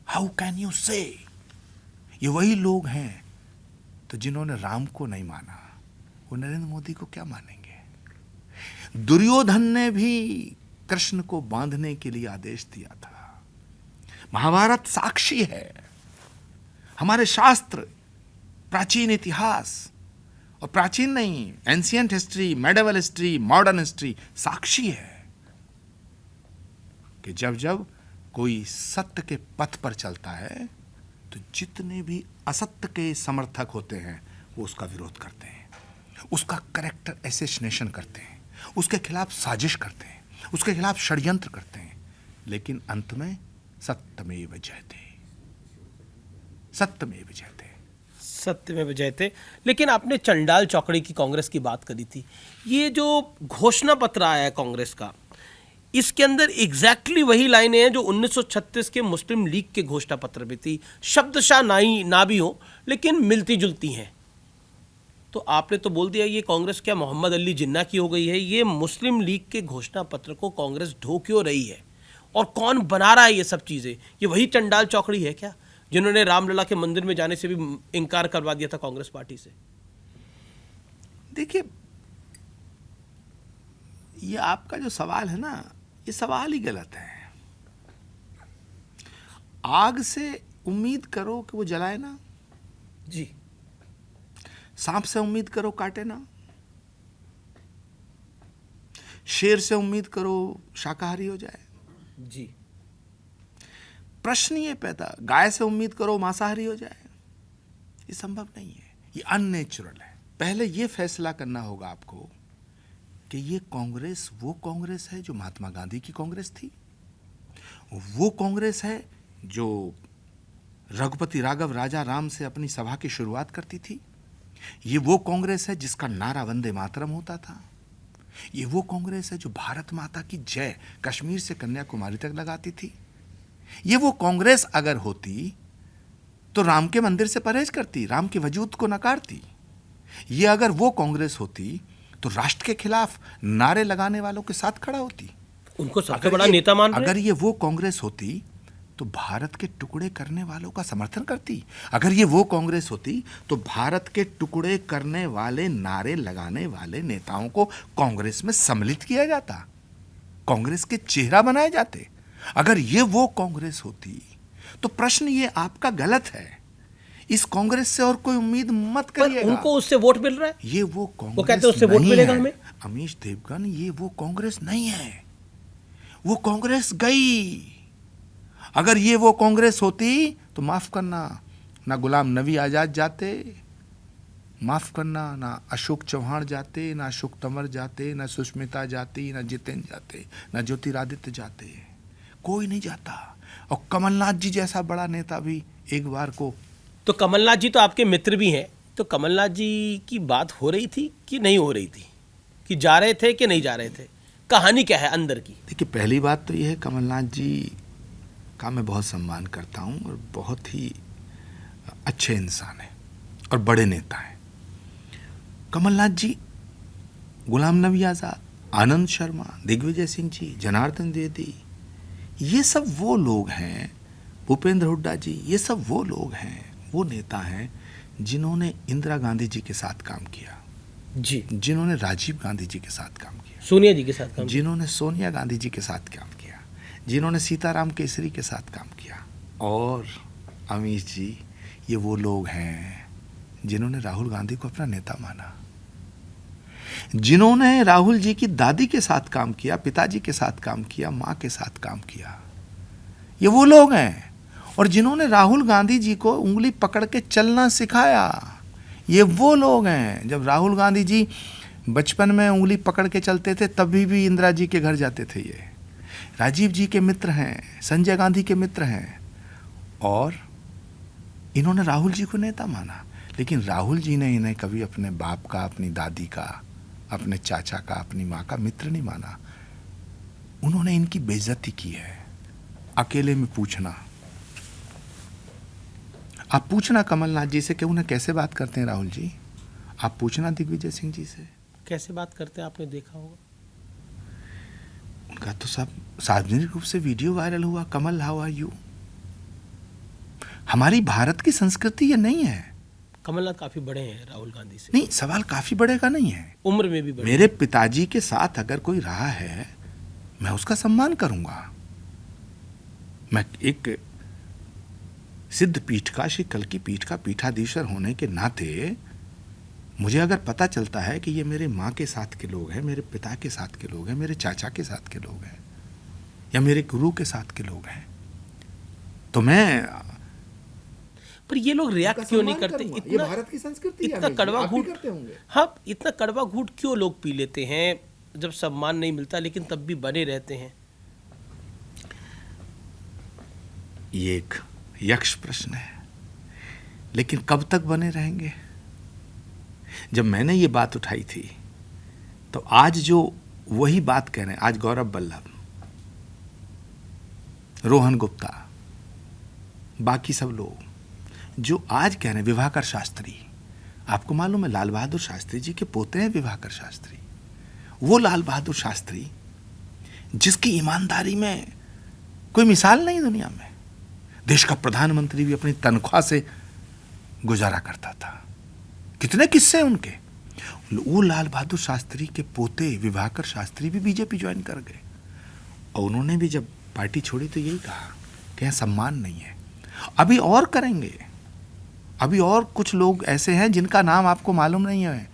हाउ कैन यू से। ये वही लोग हैं तो जिन्होंने राम को नहीं माना, वो नरेंद्र मोदी को क्या मानेंगे। दुर्योधन ने भी कृष्ण को बांधने के लिए आदेश दिया था। महाभारत साक्षी है, हमारे शास्त्र, प्राचीन इतिहास, और प्राचीन नहीं, ancient history, medieval history, modern history साक्षी है कि जब जब कोई सत्य के पथ पर चलता है तो जितने भी असत्य के समर्थक होते हैं वो उसका विरोध करते हैं, उसका कैरेक्टर एसेसिनेशन करते हैं, उसके खिलाफ साजिश करते हैं, उसके खिलाफ षड्यंत्र करते हैं, लेकिन अंत में सत्यमेव जयते, सत्यमेव जयते, सत्यमेव जयते। लेकिन आपने चंडाल चौकड़ी की कांग्रेस की बात करी थी। ये जो घोषणा पत्र आया है कांग्रेस का, इसके अंदर एग्जैक्टली वही लाइनें हैं जो 1936 के मुस्लिम लीग के घोषणा पत्र में थी। शब्दशः ना भी हो, लेकिन मिलती जुलती हैं। तो आपने तो बोल दिया ये कांग्रेस क्या मोहम्मद अली जिन्ना की हो गई है। ये मुस्लिम लीग के घोषणा पत्र को कांग्रेस ढो क्यों रही है, और कौन बना रहा है ये सब चीज़ें? ये वही चंडाल चौकड़ी है क्या जिन्होंने रामलला के मंदिर में जाने से भी इनकार करवा दिया था कांग्रेस पार्टी से? देखिए, ये आपका जो सवाल है ना, ये सवाल ही गलत है। आग से उम्मीद करो कि वो जलाए ना, जी। सांप से उम्मीद करो काटे ना, शेर से उम्मीद करो शाकाहारी हो जाए। जी। प्रश्न ये पैदा, गाय से उम्मीद करो मांसाहारी हो जाए, ये संभव नहीं है, ये अननेचुरल है। पहले ये फैसला करना होगा आपको कि ये कांग्रेस वो कांग्रेस है जो महात्मा गांधी की कांग्रेस थी, वो कांग्रेस है जो रघुपति राघव राजा राम से अपनी सभा की शुरुआत करती थी, ये वो कांग्रेस है जिसका नारा वंदे मातरम होता था। ये वो कांग्रेस है जो भारत माता की जय कश्मीर से कन्याकुमारी तक लगाती थी। ये वो कांग्रेस अगर होती तो राम के मंदिर से परहेज करती, राम के वजूद को नकारती। ये अगर वो कांग्रेस होती तो राष्ट्र के खिलाफ नारे लगाने वालों के साथ खड़ा होती। उनको सबसे बड़ा नेता मान रहे हैं। अगर ये वो कांग्रेस होती तो भारत के टुकड़े करने वालों का समर्थन करती। अगर ये वो कांग्रेस होती तो भारत के टुकड़े करने वाले, नारे लगाने वाले नेताओं को कांग्रेस में सम्मिलित किया जाता, कांग्रेस के चेहरा बनाए जाते। अगर ये वो कांग्रेस होती तो प्रश्न ये आपका गलत है। इस कांग्रेस से और कोई उम्मीद मत करिएगा। उनको उससे वोट मिल रहा है, ये वो कांग्रेस, वो कहते हैं उससे वोट मिलेगा हमें। अमीश देवगन, ये वो कांग्रेस नहीं है। वो कांग्रेस गई। अगर ये वो कांग्रेस होती तो माफ करना, ना गुलाम नबी आजाद जाते, माफ करना, ना अशोक चौहान जाते, ना अशोक तंवर जाते, ना सुष्मिता जाती, ना जितेंद्र जाते, ना ज्योतिरादित्य जाते, कोई नहीं जाता। और कमलनाथ जी जैसा बड़ा नेता भी एक बार को। तो कमलनाथ जी तो आपके मित्र भी हैं, तो कमलनाथ जी की बात हो रही थी कि नहीं हो रही थी, कि जा रहे थे कि नहीं जा रहे थे, कहानी क्या है अंदर की? देखिए, पहली बात तो यह है, कमलनाथ जी का मैं बहुत सम्मान करता हूं और बहुत ही अच्छे इंसान हैं और बड़े नेता हैं। कमलनाथ जी, गुलाम नबी आज़ाद, आनंद शर्मा, दिग्विजय सिंह जी, जनार्दन द्विवेदी, ये सब वो लोग हैं, भूपेंद्र हुड्डा जी, ये सब वो लोग हैं, वो नेता हैं जिन्होंने इंदिरा गांधी जी के साथ काम किया जी, जिन्होंने राजीव गांधी जी के साथ काम किया, सोनिया जी के साथ काम, जिन्होंने सोनिया गांधी जी के साथ काम किया, जिन्होंने सीताराम केसरी के साथ काम किया। और अमीश जी, ये वो लोग हैं जिन्होंने राहुल गांधी को अपना नेता माना, जिन्होंने राहुल जी की दादी के साथ काम किया, पिताजी के साथ काम किया, माँ के साथ काम किया। ये वो लोग हैं। और जिन्होंने राहुल गांधी जी को उंगली पकड़ के चलना सिखाया, ये वो लोग हैं। जब राहुल गांधी जी बचपन में उंगली पकड़ के चलते थे तभी भी इंदिरा जी के घर जाते थे। ये राजीव जी के मित्र हैं, संजय गांधी के मित्र हैं, और इन्होंने राहुल जी को नेता माना। लेकिन राहुल जी ने इन्हें कभी अपने बाप का, अपनी दादी का, अपने चाचा का, अपनी माँ का मित्र नहीं माना। उन्होंने इनकी बेइज्जती की है। अकेले में पूछना, आप पूछना कमलनाथ जी से कि उन्हें कैसे बात करते हैं राहुल जी। आप पूछना दिग्विजय सिंह जी से कैसे बात करते हैं, आपने देखा होगा। उनका तो सब सार्वजनिक रूप से वीडियो वायरल हुआ, कमल हाउ आर यू। हमारी भारत की संस्कृति ये नहीं है। कमलनाथ काफी बड़े हैं राहुल गांधी से। नहीं, सवाल काफी बड़े का नहीं है, उम्र में भी बड़े। मेरे पिताजी के साथ अगर कोई रहा है, मैं उसका सम्मान करूंगा। मैं एक सिद्ध पीठ का, श्री कल्की पीठ का पीठाधीश्वर होने के नाते मुझे अगर पता चलता है कि ये मेरे माँ के साथ के लोग हैं, मेरे पिता के साथ के लोग हैं, मेरे चाचा के साथ के लोग हैं, या मेरे गुरु के साथ के लोग हैं, तो मैं। पर ये लोग रिएक्ट क्यों नहीं करते? ये भारत की संस्कृति है, इतना कड़वा घूट करते होंगे। हाँ, इतना कड़वा घूट क्यों लोग पी लेते हैं जब सम्मान नहीं मिलता, लेकिन तब भी बने रहते हैं? ये एक यक्ष प्रश्न है, लेकिन कब तक बने रहेंगे? जब मैंने ये बात उठाई थी तो आज जो वही बात कह रहे हैं, आज गौरव वल्लभ, रोहन गुप्ता, बाकी सब लोग जो आज कह रहे हैं, विभाकर शास्त्री, आपको मालूम है लाल बहादुर शास्त्री जी के पोते हैं विभाकर शास्त्री। वो लाल बहादुर शास्त्री जिसकी ईमानदारी में कोई मिसाल नहीं दुनिया में, देश का प्रधानमंत्री भी अपनी तनख्वाह से गुजारा करता था। कितने किस्से उनके। वो लाल बहादुर शास्त्री के पोते विभाकर शास्त्री भी बीजेपी ज्वाइन कर गए, और उन्होंने भी जब पार्टी छोड़ी तो यही कहा कि यहाँ सम्मान नहीं है। अभी और करेंगे, अभी और कुछ लोग ऐसे हैं जिनका नाम आपको मालूम नहीं है।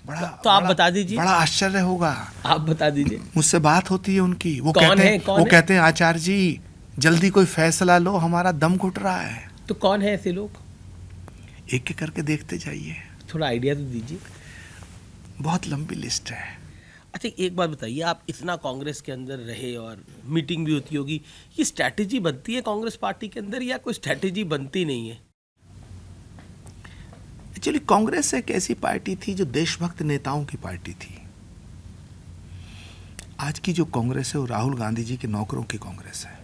बड़ा तो आप बता दीजिए, बड़ा आश्चर्य होगा। आप बता दीजिए। मुझसे बात होती है उनकी, वो कौन कहते हैं आचार्य जी जल्दी कोई फैसला लो, हमारा दम घुट रहा है। तो कौन है ऐसे लोग? एक एक करके देखते जाइए, थोड़ा आइडिया तो दीजिए। बहुत लंबी लिस्ट है। अच्छा, एक बात बताइए, आप इतना कांग्रेस के अंदर रहे और मीटिंग भी होती होगी, ये स्ट्रैटेजी बनती है कांग्रेस पार्टी के अंदर या कोई स्ट्रैटेजी बनती नहीं है? एक्चुअली कांग्रेस एक ऐसी पार्टी थी जो देशभक्त नेताओं की पार्टी थी। आज की जो कांग्रेस है वो राहुल गांधी जी के नौकरों की कांग्रेस है।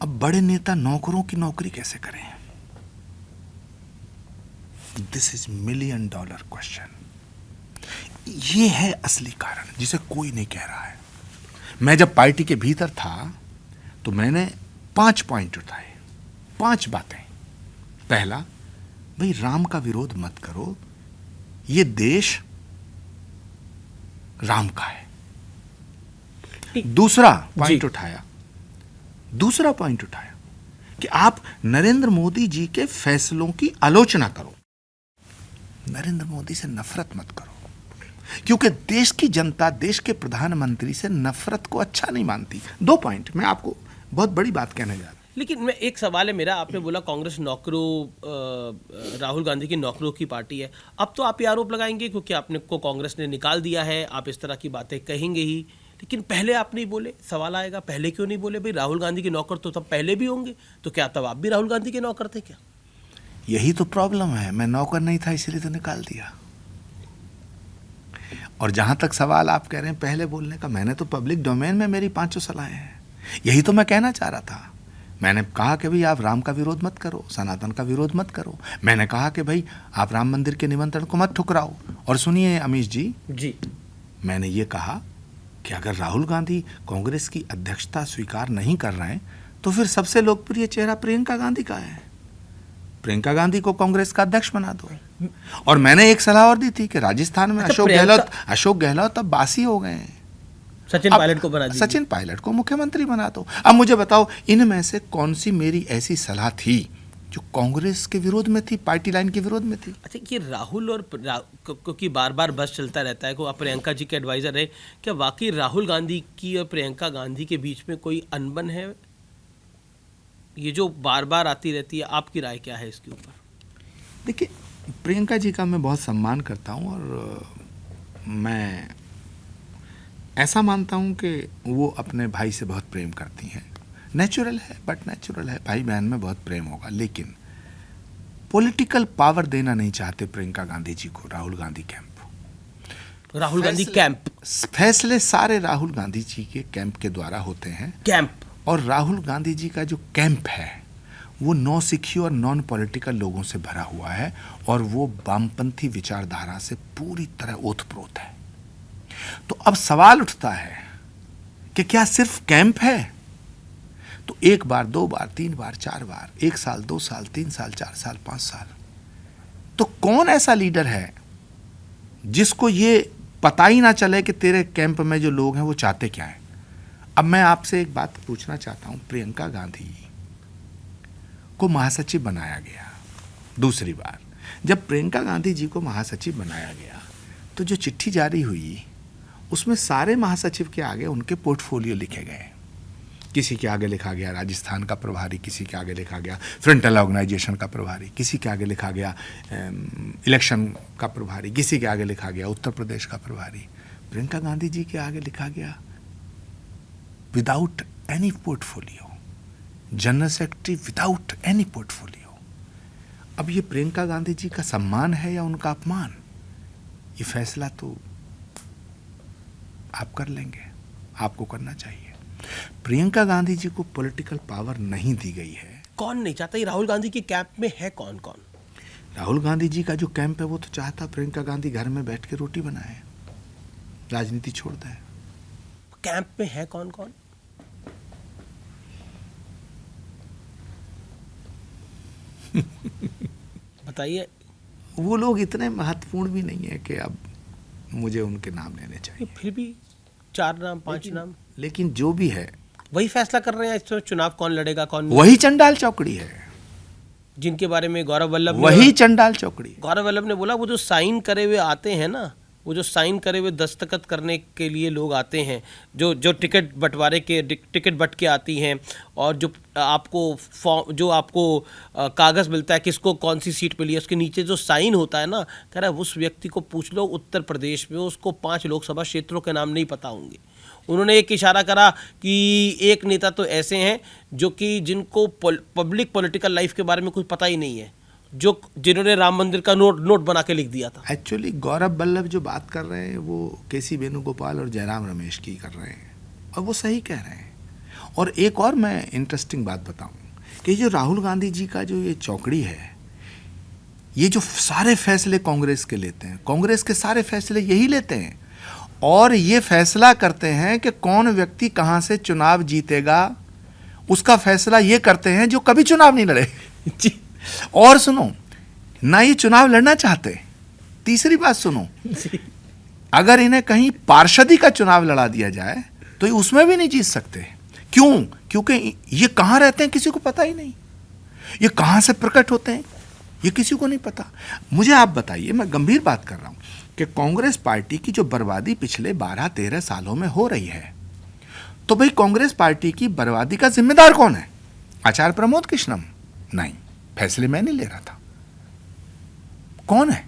अब बड़े नेता नौकरों की नौकरी कैसे करें? This is $1 million question. ये है असली कारण जिसे कोई नहीं कह रहा है। मैं जब पार्टी के भीतर था तो मैंने 5 पॉइंट उठाए, 5 बातें। पहला, भाई राम का विरोध मत करो, ये देश राम का है। दूसरा पॉइंट उठाया कि आप नरेंद्र मोदी जी के फैसलों की आलोचना करो, नरेंद्र मोदी से नफरत मत करो, क्योंकि देश की जनता देश के प्रधानमंत्री से नफरत को अच्छा नहीं मानती। 2 पॉइंट। मैं आपको बहुत बड़ी बात कहने जा रहा हूं। लेकिन मैं एक सवाल है मेरा, आपने बोला कांग्रेस नौकरों, राहुल गांधी की नौकरों की पार्टी है। अब तो आप ये आरोप लगाएंगे क्योंकि आपने को कांग्रेस ने निकाल दिया है, आप इस तरह की बातें कहेंगे ही। लेकिन पहले आप नहीं बोले, सवाल आएगा पहले क्यों नहीं बोले? भाई राहुल गांधी के नौकर तो तब पहले भी होंगे, तो क्या तब आप भी राहुल गांधी के नौकर थे क्या? यही तो प्रॉब्लम है, मैं नौकर नहीं था इसलिए तो निकाल दिया। और जहां तक सवाल आप कह रहे हैं पहले बोलने का, मैंने तो पब्लिक डोमेन में मेरी 500 सलाहें हैं। यही तो मैं कहना चाह रहा था। मैंने कहा कि भाई आप राम का विरोध मत करो, सनातन का विरोध मत करो। मैंने कहा कि भाई आप राम मंदिर के निमंत्रण को मत ठुकराओ। और सुनिए अमीश जी, मैंने ये कहा कि अगर राहुल गांधी कांग्रेस की अध्यक्षता स्वीकार नहीं कर रहे हैं तो फिर सबसे लोकप्रिय चेहरा प्रियंका गांधी का है। प्रियंका गांधी को कांग्रेस का अध्यक्ष बना दो। और मैंने एक सलाह और दी थी कि राजस्थान में अशोक गहलोत अब बासी हो गए हैं, सचिन पायलट को बना दीजिए, सचिन पायलट को मुख्यमंत्री बना दो। अब मुझे बताओ इनमें से कौन सी मेरी ऐसी सलाह थी जो कांग्रेस के विरोध में थी, पार्टी लाइन के विरोध में थी? अच्छा, ये राहुल और क्योंकि बार बार बस चलता रहता है को आप प्रियंका जी के एडवाइजर रहे, क्या वाकई राहुल गांधी की और प्रियंका गांधी के बीच में कोई अनबन है? ये जो बार बार आती रहती है, आपकी राय क्या है इसके ऊपर? देखिए, प्रियंका जी का मैं बहुत सम्मान करता हूँ और मैं ऐसा मानता हूँ कि वो अपने भाई से बहुत प्रेम करती हैं। नेचुरल है, बट नेचुरल है, भाई बहन में बहुत प्रेम होगा। लेकिन पॉलिटिकल पावर देना नहीं चाहते प्रियंका गांधी जी को राहुल गांधी कैंप। राहुल गांधी कैंप, फैसले सारे राहुल गांधी जी के कैंप के द्वारा होते हैं। कैंप और राहुल गांधी जी का जो कैंप है वो नौसिखियों और नॉन पॉलिटिकल लोगों से भरा हुआ है और वो वामपंथी विचारधारा से पूरी तरह ओतप्रोत है। तो अब सवाल उठता है कि क्या सिर्फ कैंप है? तो 1 बार, 2 बार, 3 बार, 4 बार, 1 साल, 2 साल, 3 साल, 4 साल, 5 साल, तो कौन ऐसा लीडर है जिसको ये पता ही ना चले कि तेरे कैंप में जो लोग हैं वो चाहते क्या है? अब मैं आपसे एक बात पूछना चाहता हूं। प्रियंका गांधी को महासचिव बनाया गया दूसरी बार। जब प्रियंका गांधी जी को महासचिव बनाया गया तो जो चिट्ठी जारी हुई उसमें सारे महासचिव के आगे उनके पोर्टफोलियो लिखे गए। किसी के आगे लिखा गया राजस्थान का प्रभारी, किसी के आगे लिखा गया फ्रंटल ऑर्गेनाइजेशन का प्रभारी, किसी के आगे लिखा गया इलेक्शन का प्रभारी, किसी के आगे लिखा गया उत्तर प्रदेश का प्रभारी। प्रियंका गांधी जी के आगे लिखा गया without any portfolio, general secretary without any portfolio. अब ये प्रियंका गांधी जी का सम्मान है या उनका अपमान? ये फैसला तो आप कर लेंगे, आपको करना चाहिए। प्रियंका गांधी जी को पॉलिटिकल पावर नहीं दी गई है। कौन नहीं चाहता? ये राहुल गांधी के कैंप में है कौन कौन? राहुल गांधी जी का जो कैंप है वो तो चाहता प्रियंका गांधी घर में बैठ के रोटी बनाए, राजनीति छोड़ दे। कैंप में है कौन कौन? बताइए। वो लोग इतने महत्वपूर्ण भी नहीं है कि अब मुझे उनके नाम लेने चाहिए। फिर भी 4 नाम 5 नाम, लेकिन जो भी है वही फैसला कर रहे हैं इस चुनाव कौन लड़ेगा कौन नहीं। वही चंडाल चौकड़ी है जिनके बारे में गौरव वल्लभ, वही चंडाल चौकड़ी। गौरव वल्लभ ने बोला वो जो साइन करे हुए आते हैं ना, वो जो साइन करे हुए दस्तखत करने के लिए लोग आते हैं, जो टिकट बंटवारे के टिकट बट के आती हैं, और जो आपको फॉर्म, जो आपको कागज़ मिलता है किसको कौन सी सीट मिली है, उसके नीचे जो साइन होता है ना, कह रहा है उस व्यक्ति को पूछ लो उत्तर प्रदेश में उसको 5 लोकसभा क्षेत्रों के नाम नहीं पता होंगे। उन्होंने एक इशारा करा कि एक नेता तो ऐसे हैं जो कि जिनको पब्लिक पॉलिटिकल लाइफ के बारे में कुछ पता ही नहीं है, जो जिन्होंने राम मंदिर का नोट बना के लिख दिया था। एक्चुअली गौरव वल्लभ जो बात कर रहे हैं वो केसी वेणुगोपाल और जयराम रमेश की कर रहे हैं, और वो सही कह रहे हैं। और एक और मैं इंटरेस्टिंग बात बताऊं कि जो राहुल गांधी जी का जो ये चौकड़ी है, ये जो सारे फैसले कांग्रेस के लेते हैं, कांग्रेस के सारे फैसले यही लेते हैं, और ये फैसला करते हैं कि कौन व्यक्ति कहां से चुनाव जीतेगा, उसका फैसला ये करते हैं जो कभी चुनाव नहीं लड़े। और सुनो, ना ये चुनाव लड़ना चाहते। तीसरी बात सुनो, अगर इन्हें कहीं पार्षदी का चुनाव लड़ा दिया जाए तो ये उसमें भी नहीं जीत सकते। क्यों? क्योंकि ये कहां रहते हैं किसी को पता ही नहीं, ये कहां से प्रकट होते हैं ये किसी को नहीं पता। मुझे आप बताइए, मैं गंभीर बात कर रहा हूं कि कांग्रेस पार्टी की जो बर्बादी पिछले 12-13 सालों में हो रही है, तो भाई कांग्रेस पार्टी की बर्बादी का जिम्मेदार कौन है? आचार्य प्रमोद कृष्णम? नहीं, फैसले मैं नहीं ले रहा था। कौन है?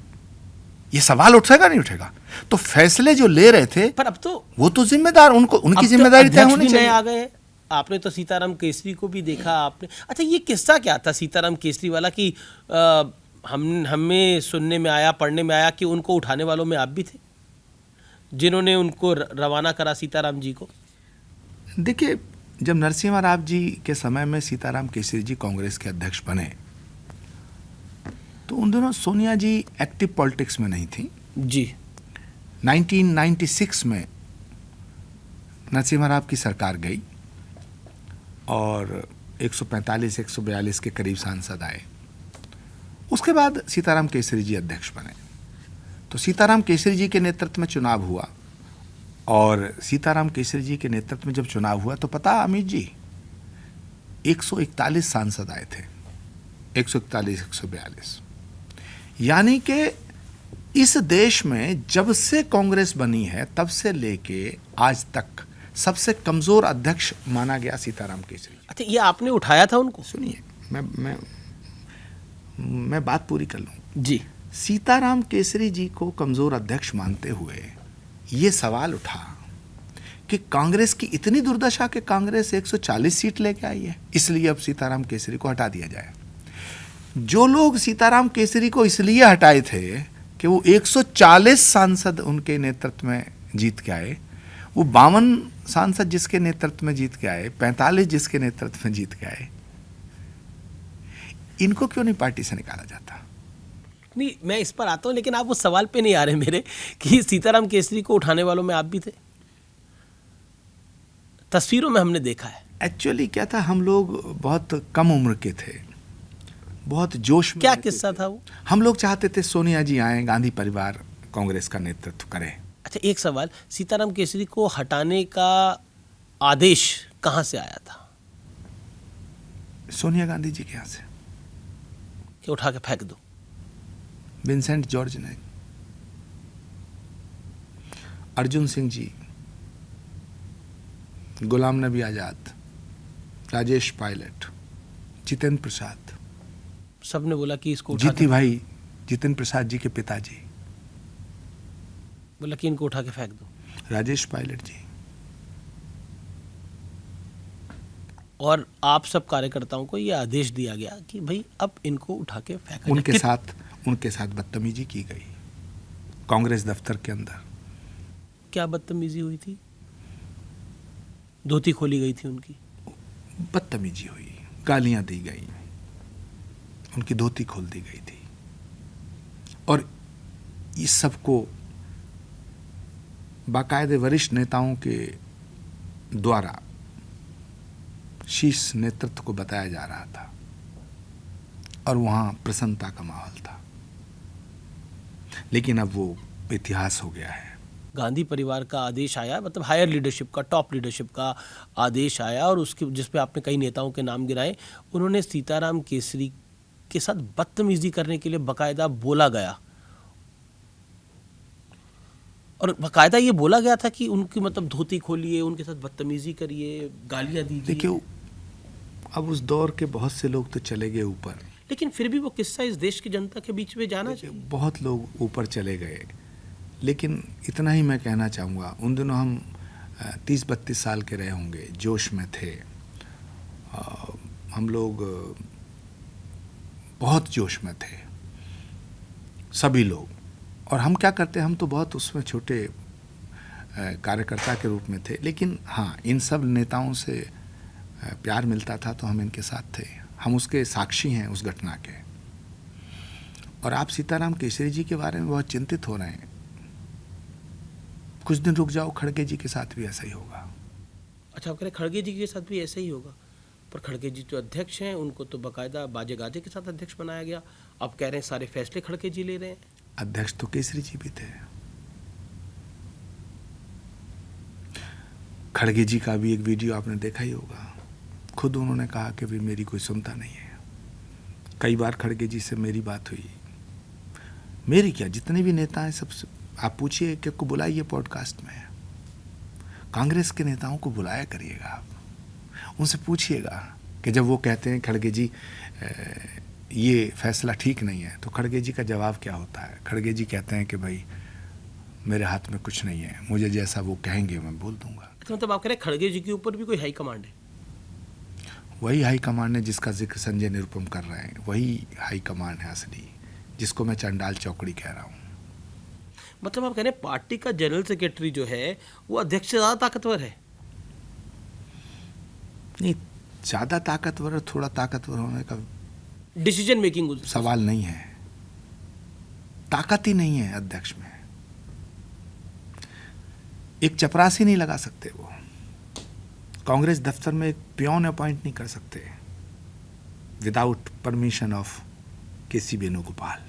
ये सवाल उठेगा नहीं उठेगा? तो फैसले जो ले रहे थे, पर अब तो वो तो जिम्मेदार, उनको उनकी जिम्मेदारी तय होनी चाहिए। आ गए। आपने तो सीताराम केसरी को भी देखा आपने। अच्छा, ये किस्सा क्या था सीताराम केसरी वाला कि हमें सुनने में आया, पढ़ने में आया कि उनको उठाने वालों में आप भी थे, जिन्होंने उनको रवाना करा सीताराम जी को? देखिए, जब नरसिम्हा राव जी के समय में सीताराम केसरी जी कांग्रेस के अध्यक्ष बने, तो उन दिनों सोनिया जी एक्टिव पॉलिटिक्स में नहीं थी जी। 1996 में नरसिम्हा राव की सरकार गई और 145-142 के करीब सांसद आए। उसके बाद सीताराम केसरी जी अध्यक्ष बने। तो सीताराम केसरी जी के नेतृत्व में चुनाव हुआ, और सीताराम केसरी जी के नेतृत्व में जब चुनाव हुआ तो पता अमित जी, 141 सांसद आए थे, 141-142। यानी कि इस देश में जब से कांग्रेस बनी है तब से लेके आज तक सबसे कमजोर अध्यक्ष माना गया सीताराम केसरी। अच्छा, ये आपने उठाया था उनको? सुनिए, मैं बात पूरी कर लूं जी। सीताराम केसरी जी को कमजोर अध्यक्ष मानते हुए ये सवाल उठा कि कांग्रेस की इतनी दुर्दशा कि कांग्रेस 140 सीट लेके आई है, इसलिए अब सीताराम केसरी को हटा दिया जाए। जो लोग सीताराम केसरी को इसलिए हटाए थे कि वो 140 सांसद उनके नेतृत्व में जीत के आए, वो 52 सांसद जिसके नेतृत्व में जीत के आए, 45 जिसके नेतृत्व में जीत के आए, इनको क्यों नहीं पार्टी से निकाला जाता? नहीं, मैं इस पर आता हूं, लेकिन आप उस सवाल पे नहीं आ रहे मेरे कि सीताराम केसरी को उठाने वालों में आप भी थे। तस्वीरों में हमने देखा है। एक्चुअली क्या था, हम लोग बहुत कम उम्र के थे, बहुत जोश में। क्या किस्सा था वो? हम लोग चाहते थे सोनिया जी आए, गांधी परिवार कांग्रेस का नेतृत्व करे। अच्छा, एक सवाल, सीताराम केसरी को हटाने का आदेश कहां से आया था? सोनिया गांधी जी के यहाँ से, कि उठा के फेंक दो। विंसेंट जॉर्ज ने, अर्जुन सिंह जी, गुलाम नबी आजाद, राजेश पायलट, जितेंद्र प्रसाद, सबने बोला कि इसको उठा जीती भाई, जितेंद्र प्रसाद जी के पिताजी, बोला कि इनको उठा के फेंक दो। राजेश पायलट जी, और आप सब कार्यकर्ताओं को यह आदेश दिया गया कि भाई अब इनको उठा के फेंका। उनके साथ बदतमीजी की गई कांग्रेस दफ्तर के अंदर। क्या बदतमीजी हुई थी? धोती खोली गई थी उनकी? बदतमीजी हुई, गालियां दी गई, उनकी धोती खोल दी गई थी, और इस सबको बाकायदे वरिष्ठ नेताओं के द्वारा शीर्ष नेतृत्व को बताया जा रहा था, और वहां प्रसन्नता का माहौल था। लेकिन अब वो इतिहास हो गया है। गांधी परिवार का आदेश आया, मतलब हायर लीडरशिप का, टॉप लीडरशिप का आदेश आया, और उसके जिस पे आपने कई नेताओं के नाम गिराए, उन्होंने सीताराम केसरी के साथ बदतमीजी करने के लिए बकायदा बोला गया, और बकायदा ये बोला गया था कि उनकी मतलब धोती खोलिए, उनके साथ बदतमीजी करिए, गालियां दीजिए। देखिए, अब उस दौर के बहुत से लोग तो चले गए ऊपर, लेकिन फिर भी वो किस्सा इस देश की जनता के बीच में जाना चाहिए। बहुत लोग ऊपर चले गए, लेकिन इतना ही मैं कहना चाहूँगा, उन दिनों हम 30-32 साल के रहे होंगे, जोश में थे। हम लोग बहुत जोश में थे, सभी लोग। और हम क्या करते, हम तो बहुत उसमें छोटे कार्यकर्ता के रूप में थे, लेकिन हाँ, इन सब नेताओं से प्यार मिलता था तो हम इनके साथ थे। हम उसके साक्षी हैं, उस घटना के। और आप सीताराम केसरी जी के बारे में बहुत चिंतित हो रहे हैं। कुछ दिन रुक जाओ, खड़गे जी के साथ भी ऐसा ही होगा। अच्छा, आप कह रहे खड़गे जी के साथ भी ऐसा ही होगा? पर खड़गे जी तो अध्यक्ष हैं, उनको तो बाकायदा बाजे गाजे के साथ अध्यक्ष बनाया गया। आप कह रहे हैं सारे फैसले खड़गे जी ले रहे हैं। अध्यक्ष तो केसरी जी भी थे। खड़गे जी का भी एक वीडियो आपने देखा ही होगा। खुद उन्होंने कहा कि भी मेरी कोई सुनता नहीं है। कई बार खड़गे जी से मेरी बात हुई। मेरी क्या, जितने भी नेता हैं सब आप पूछिए कि को बुलाइए पॉडकास्ट में। कांग्रेस के नेताओं को बुलाया करिएगा, आप उनसे पूछिएगा कि जब वो कहते हैं खड़गे जी ये फैसला ठीक नहीं है, तो खड़गे जी का जवाब क्या होता है। खड़गे जी कहते हैं कि भाई मेरे हाथ में कुछ नहीं है, मुझे जैसा वो कहेंगे मैं बोल दूंगा। अच्छा, मतलब आप कह रहे हैं खड़गे जी के ऊपर भी कोई हाई कमांड है? वही हाई कमांड है जिसका जिक्र संजय निरुपम कर रहे हैं, वही हाई कमांड है असली, जिसको मैं चंडाल चौकड़ी कह रहा हूँ। मतलब आप कह रहे हैं पार्टी का जनरल सेक्रेटरी जो है वो अध्यक्ष से ज़्यादा ताकतवर है? नहीं, ज़्यादा ताकतवर और थोड़ा ताकतवर होने का डिसीजन मेकिंग सवाल नहीं है। ताकत ही नहीं है अध्यक्ष में। एक चपरासी नहीं लगा सकते वो। कांग्रेस दफ्तर में एक पियोन अपॉइंट नहीं कर सकते without permission of KC Venugopal.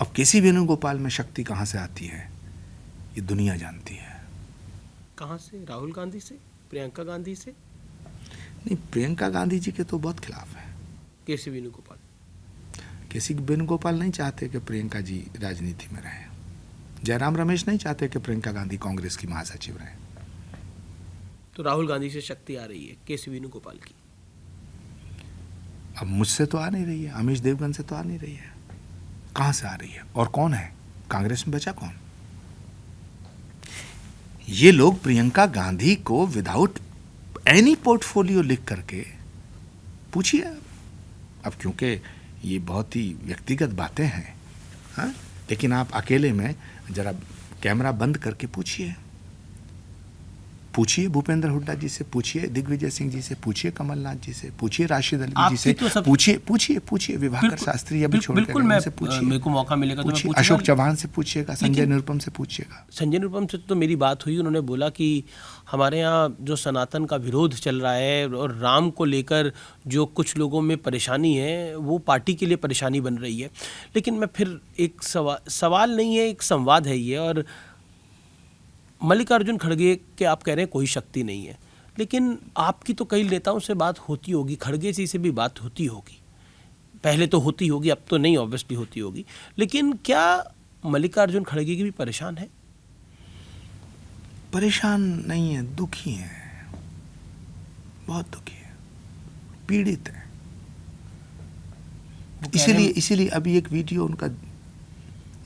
अब केसी वेणुगोपाल में शक्ति कहाँ से आती है ये दुनिया जानती है। कहाँ से? राहुल गांधी से? प्रियंका गांधी से? नहीं, प्रियंका गांधी जी के तो बहुत खिलाफ है। केसी वेणुगोपाल? केसी वेणुगोपाल नहीं चाहते कि प्रियंका जी राजनीति में रहें। जयराम रमेश नहीं चाहते कि प्रियंका गांधी कांग्रेस की महासचिव रहें। तो राहुल गांधी से शक्ति आ रही है केसी वेणुगोपाल की। अब मुझसे तो आ नहीं रही है, अमीश देवगन से तो आ नहीं रही है। कहाँ से आ रही है? और कौन है कांग्रेस में बचा? कौन? ये लोग प्रियंका गांधी को विदाउट एनी पोर्टफोलियो लिख करके पूछिए। अब क्योंकि ये बहुत ही व्यक्तिगत बातें हैं, हाँ, लेकिन आप अकेले में जरा कैमरा बंद करके पूछिए भूपेंद्र हुड्डा जी से, पूछिए दिग्विजय सिंह जी से, पूछिए कमलनाथ जी से, पूछिए राशिद अली जी से, तो पूछिए विभाकर शास्त्री अभी छोड़ बिल्कुल, मेरे को मौका मिलेगा तो मैं पूछूंगा। अशोक चौहान से पूछिएगा, संजय निरुपम से पूछिएगा। संजय निरुपम से तो मेरी बात हुई, उन्होंने बोला कि हमारे यहाँ जो सनातन का विरोध चल रहा है और राम को लेकर जो कुछ लोगों में परेशानी है वो पार्टी के लिए परेशानी बन रही है। लेकिन मैं फिर एक सवाल नहीं है, एक संवाद है ये। और मल्लिकार्जुन खड़गे के आप कह रहे हैं कोई शक्ति नहीं है, लेकिन आपकी तो कई नेताओं से बात होती होगी, खड़गे जी से भी बात होती होगी, पहले तो होती होगी, अब तो नहीं ऑब्वियसली होती होगी। लेकिन क्या मल्लिकार्जुन खड़गे की भी परेशान है? परेशान नहीं है, दुखी है, बहुत दुखी है, पीड़ित है। इसीलिए अभी एक वीडियो उनका,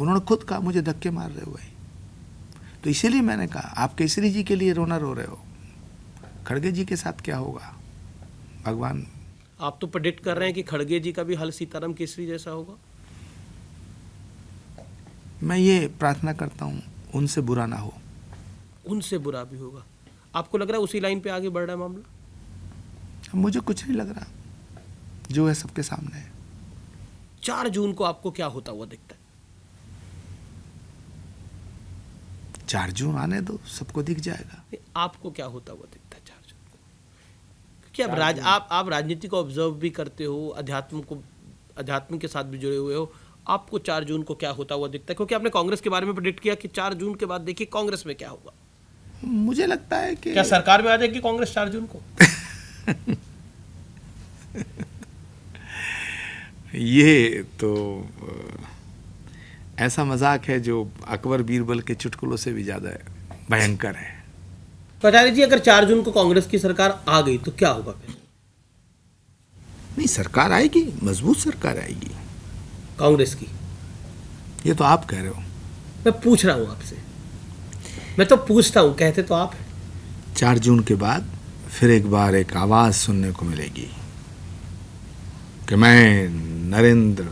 उन्होंने खुद कहा मुझे धक्के मार रहे हो भाई। तो इसीलिए मैंने कहा आप केसरी जी के लिए रोना रो रहे हो, खड़गे जी के साथ क्या होगा भगवान। आप तो प्रेडिक्ट कर रहे हैं कि खड़गे जी का भी हाल सीताराम केसरी जैसा होगा। मैं ये प्रार्थना करता हूँ उनसे बुरा ना हो। उनसे बुरा भी होगा? आपको लग रहा है उसी लाइन पे आगे बढ़ रहा है मामला? मुझे कुछ नहीं लग रहा, जो है सबके सामने है। 4 जून को आपको क्या होता हुआ दिखता है? 4 जून आने दो, सबको दिख जाएगा। आपको क्या होता हुआ दिखता है 4 जून को? क्योंकि आप राजनीति को ऑब्जर्व भी करते हो, अध्यात्म के साथ भी जुड़े हुए हो। आपको 4 जून को क्या होता हुआ दिखता है? क्योंकि आपने कांग्रेस के बारे में प्रेडिक्ट किया कि 4 जून के बाद देखिए कांग्रेस में क्या होगा। मुझे लगता है कि क्या सरकार में आ जाएगी कांग्रेस 4 जून को? ये तो ऐसा मजाक है जो अकबर बीरबल के चुटकुलों से भी ज्यादा भयंकर है। आचार्य जी, अगर 4 जून को कांग्रेस की सरकार आ गई तो क्या होगा फिर? नहीं, सरकार आएगी, मजबूत सरकार आएगी कांग्रेस की। ये तो आप कह रहे हो। मैं पूछ रहा हूं आपसे, मैं तो पूछता हूं, कहते तो आप हैं। 4 जून के बाद फिर एक बार एक आवाज़ सुनने को मिलेगी कि मैं नरेंद्र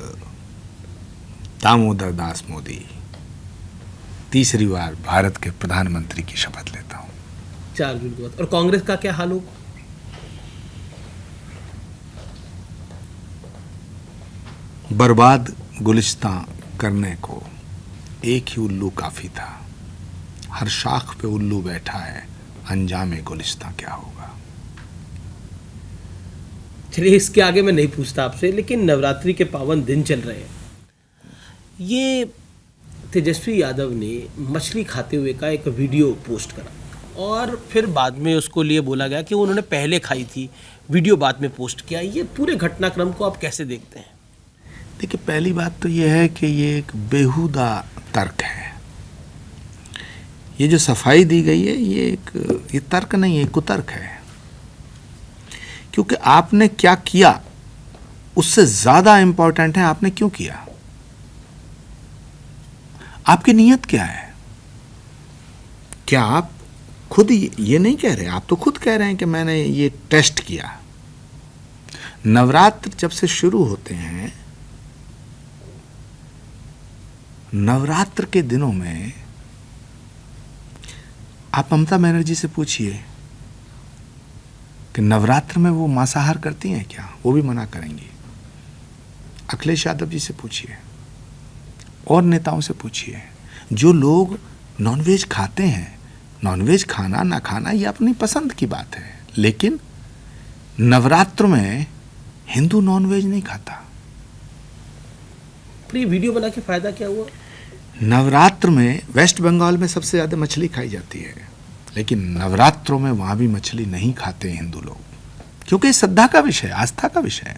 दामोदर दास मोदी तीसरी बार भारत के प्रधानमंत्री की शपथ लेता हूँ। 4 जून के बाद। और कांग्रेस का क्या हाल होगा? बर्बाद गुलिस्तां करने को एक ही उल्लू काफ़ी था। हर शाख पे उल्लू बैठा है, अंजाम गुलिस्तां क्या होगा। चलिए, इसके आगे मैं नहीं पूछता आपसे, लेकिन नवरात्रि के पावन दिन चल रहे हैं। ये तेजस्वी यादव ने मछली खाते हुए का एक वीडियो पोस्ट करा और फिर बाद में उसको लिए बोला गया कि उन्होंने पहले खाई थी, वीडियो बाद में पोस्ट किया। ये पूरे घटनाक्रम को आप कैसे देखते हैं? देखिए, पहली बात तो ये है कि ये एक बेहुदा तर्क है। ये जो सफाई दी गई है ये तर्क नहीं है, कुतर्क है। क्योंकि आपने क्या किया उससे ज़्यादा इम्पोर्टेंट है आपने क्यों किया। आपकी नीयत क्या है? क्या आप खुद ये नहीं कह रहे, आप तो खुद कह रहे हैं कि मैंने ये टेस्ट किया। नवरात्र जब से शुरू होते हैं, नवरात्र के दिनों में आप ममता बनर्जी से पूछिए कि नवरात्र में वो मांसाहार करती हैं क्या, वो भी मना करेंगी। अखिलेश यादव जी से पूछिए और नेताओं से पूछिए। जो लोग नॉनवेज खाते हैं, नॉनवेज खाना ना खाना ये अपनी पसंद की बात है, लेकिन नवरात्र में हिंदू नॉनवेज नहीं खाता। फिर ये वीडियो बना के फायदा क्या हुआ? नवरात्र में वेस्ट बंगाल में सबसे ज़्यादा मछली खाई जाती है, लेकिन नवरात्रों में वहाँ भी मछली नहीं खाते हिंदू लोग, क्योंकि श्रद्धा का विषय, आस्था का विषय है।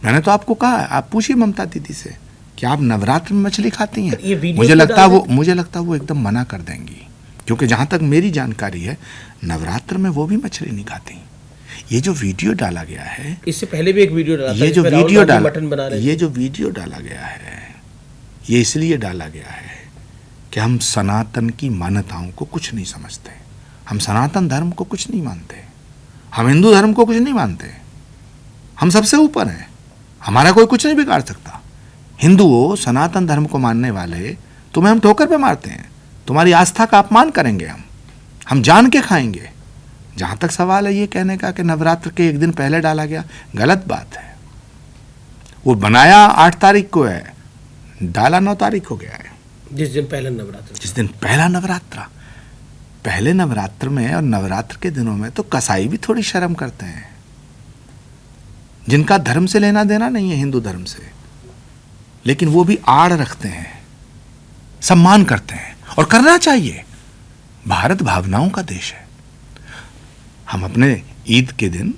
मैंने तो आपको कहा, आप पूछिए ममता दीदी से कि आप नवरात्र में मछली खाती हैं। मुझे लगता है वो एकदम मना कर देंगी, क्योंकि जहाँ तक मेरी जानकारी है नवरात्र में वो भी मछली नहीं खाती। ये जो वीडियो डाला गया है, इससे पहले भी एक वीडियो डाला था, ये जो वीडियो थे। डाला गया है ये इसलिए डाला गया है कि हम सनातन की मान्यताओं को कुछ नहीं समझते, हम सनातन धर्म को कुछ नहीं मानते, हम हिंदू धर्म को कुछ नहीं मानते। हम सबसे ऊपर हैं, हमारा कोई कुछ नहीं बिगाड़ सकता। हिंदुओं, सनातन धर्म को मानने वाले, तुम्हें हम ठोकर पे मारते हैं, तुम्हारी आस्था का अपमान करेंगे, हम जान के खाएंगे। जहाँ तक सवाल है ये कहने का कि नवरात्र के एक दिन पहले डाला गया, गलत बात है। वो बनाया 8 तारीख को है, डाला 9 तारीख हो गया है, जिस दिन पहला नवरात्र। पहले नवरात्र में और नवरात्र के दिनों में तो कसाई भी थोड़ी शर्म करते हैं, जिनका धर्म से लेना देना नहीं है हिंदू धर्म से, लेकिन वो भी आड़ रखते हैं, सम्मान करते हैं, और करना चाहिए। भारत भावनाओं का देश है। हम अपने ईद के दिन,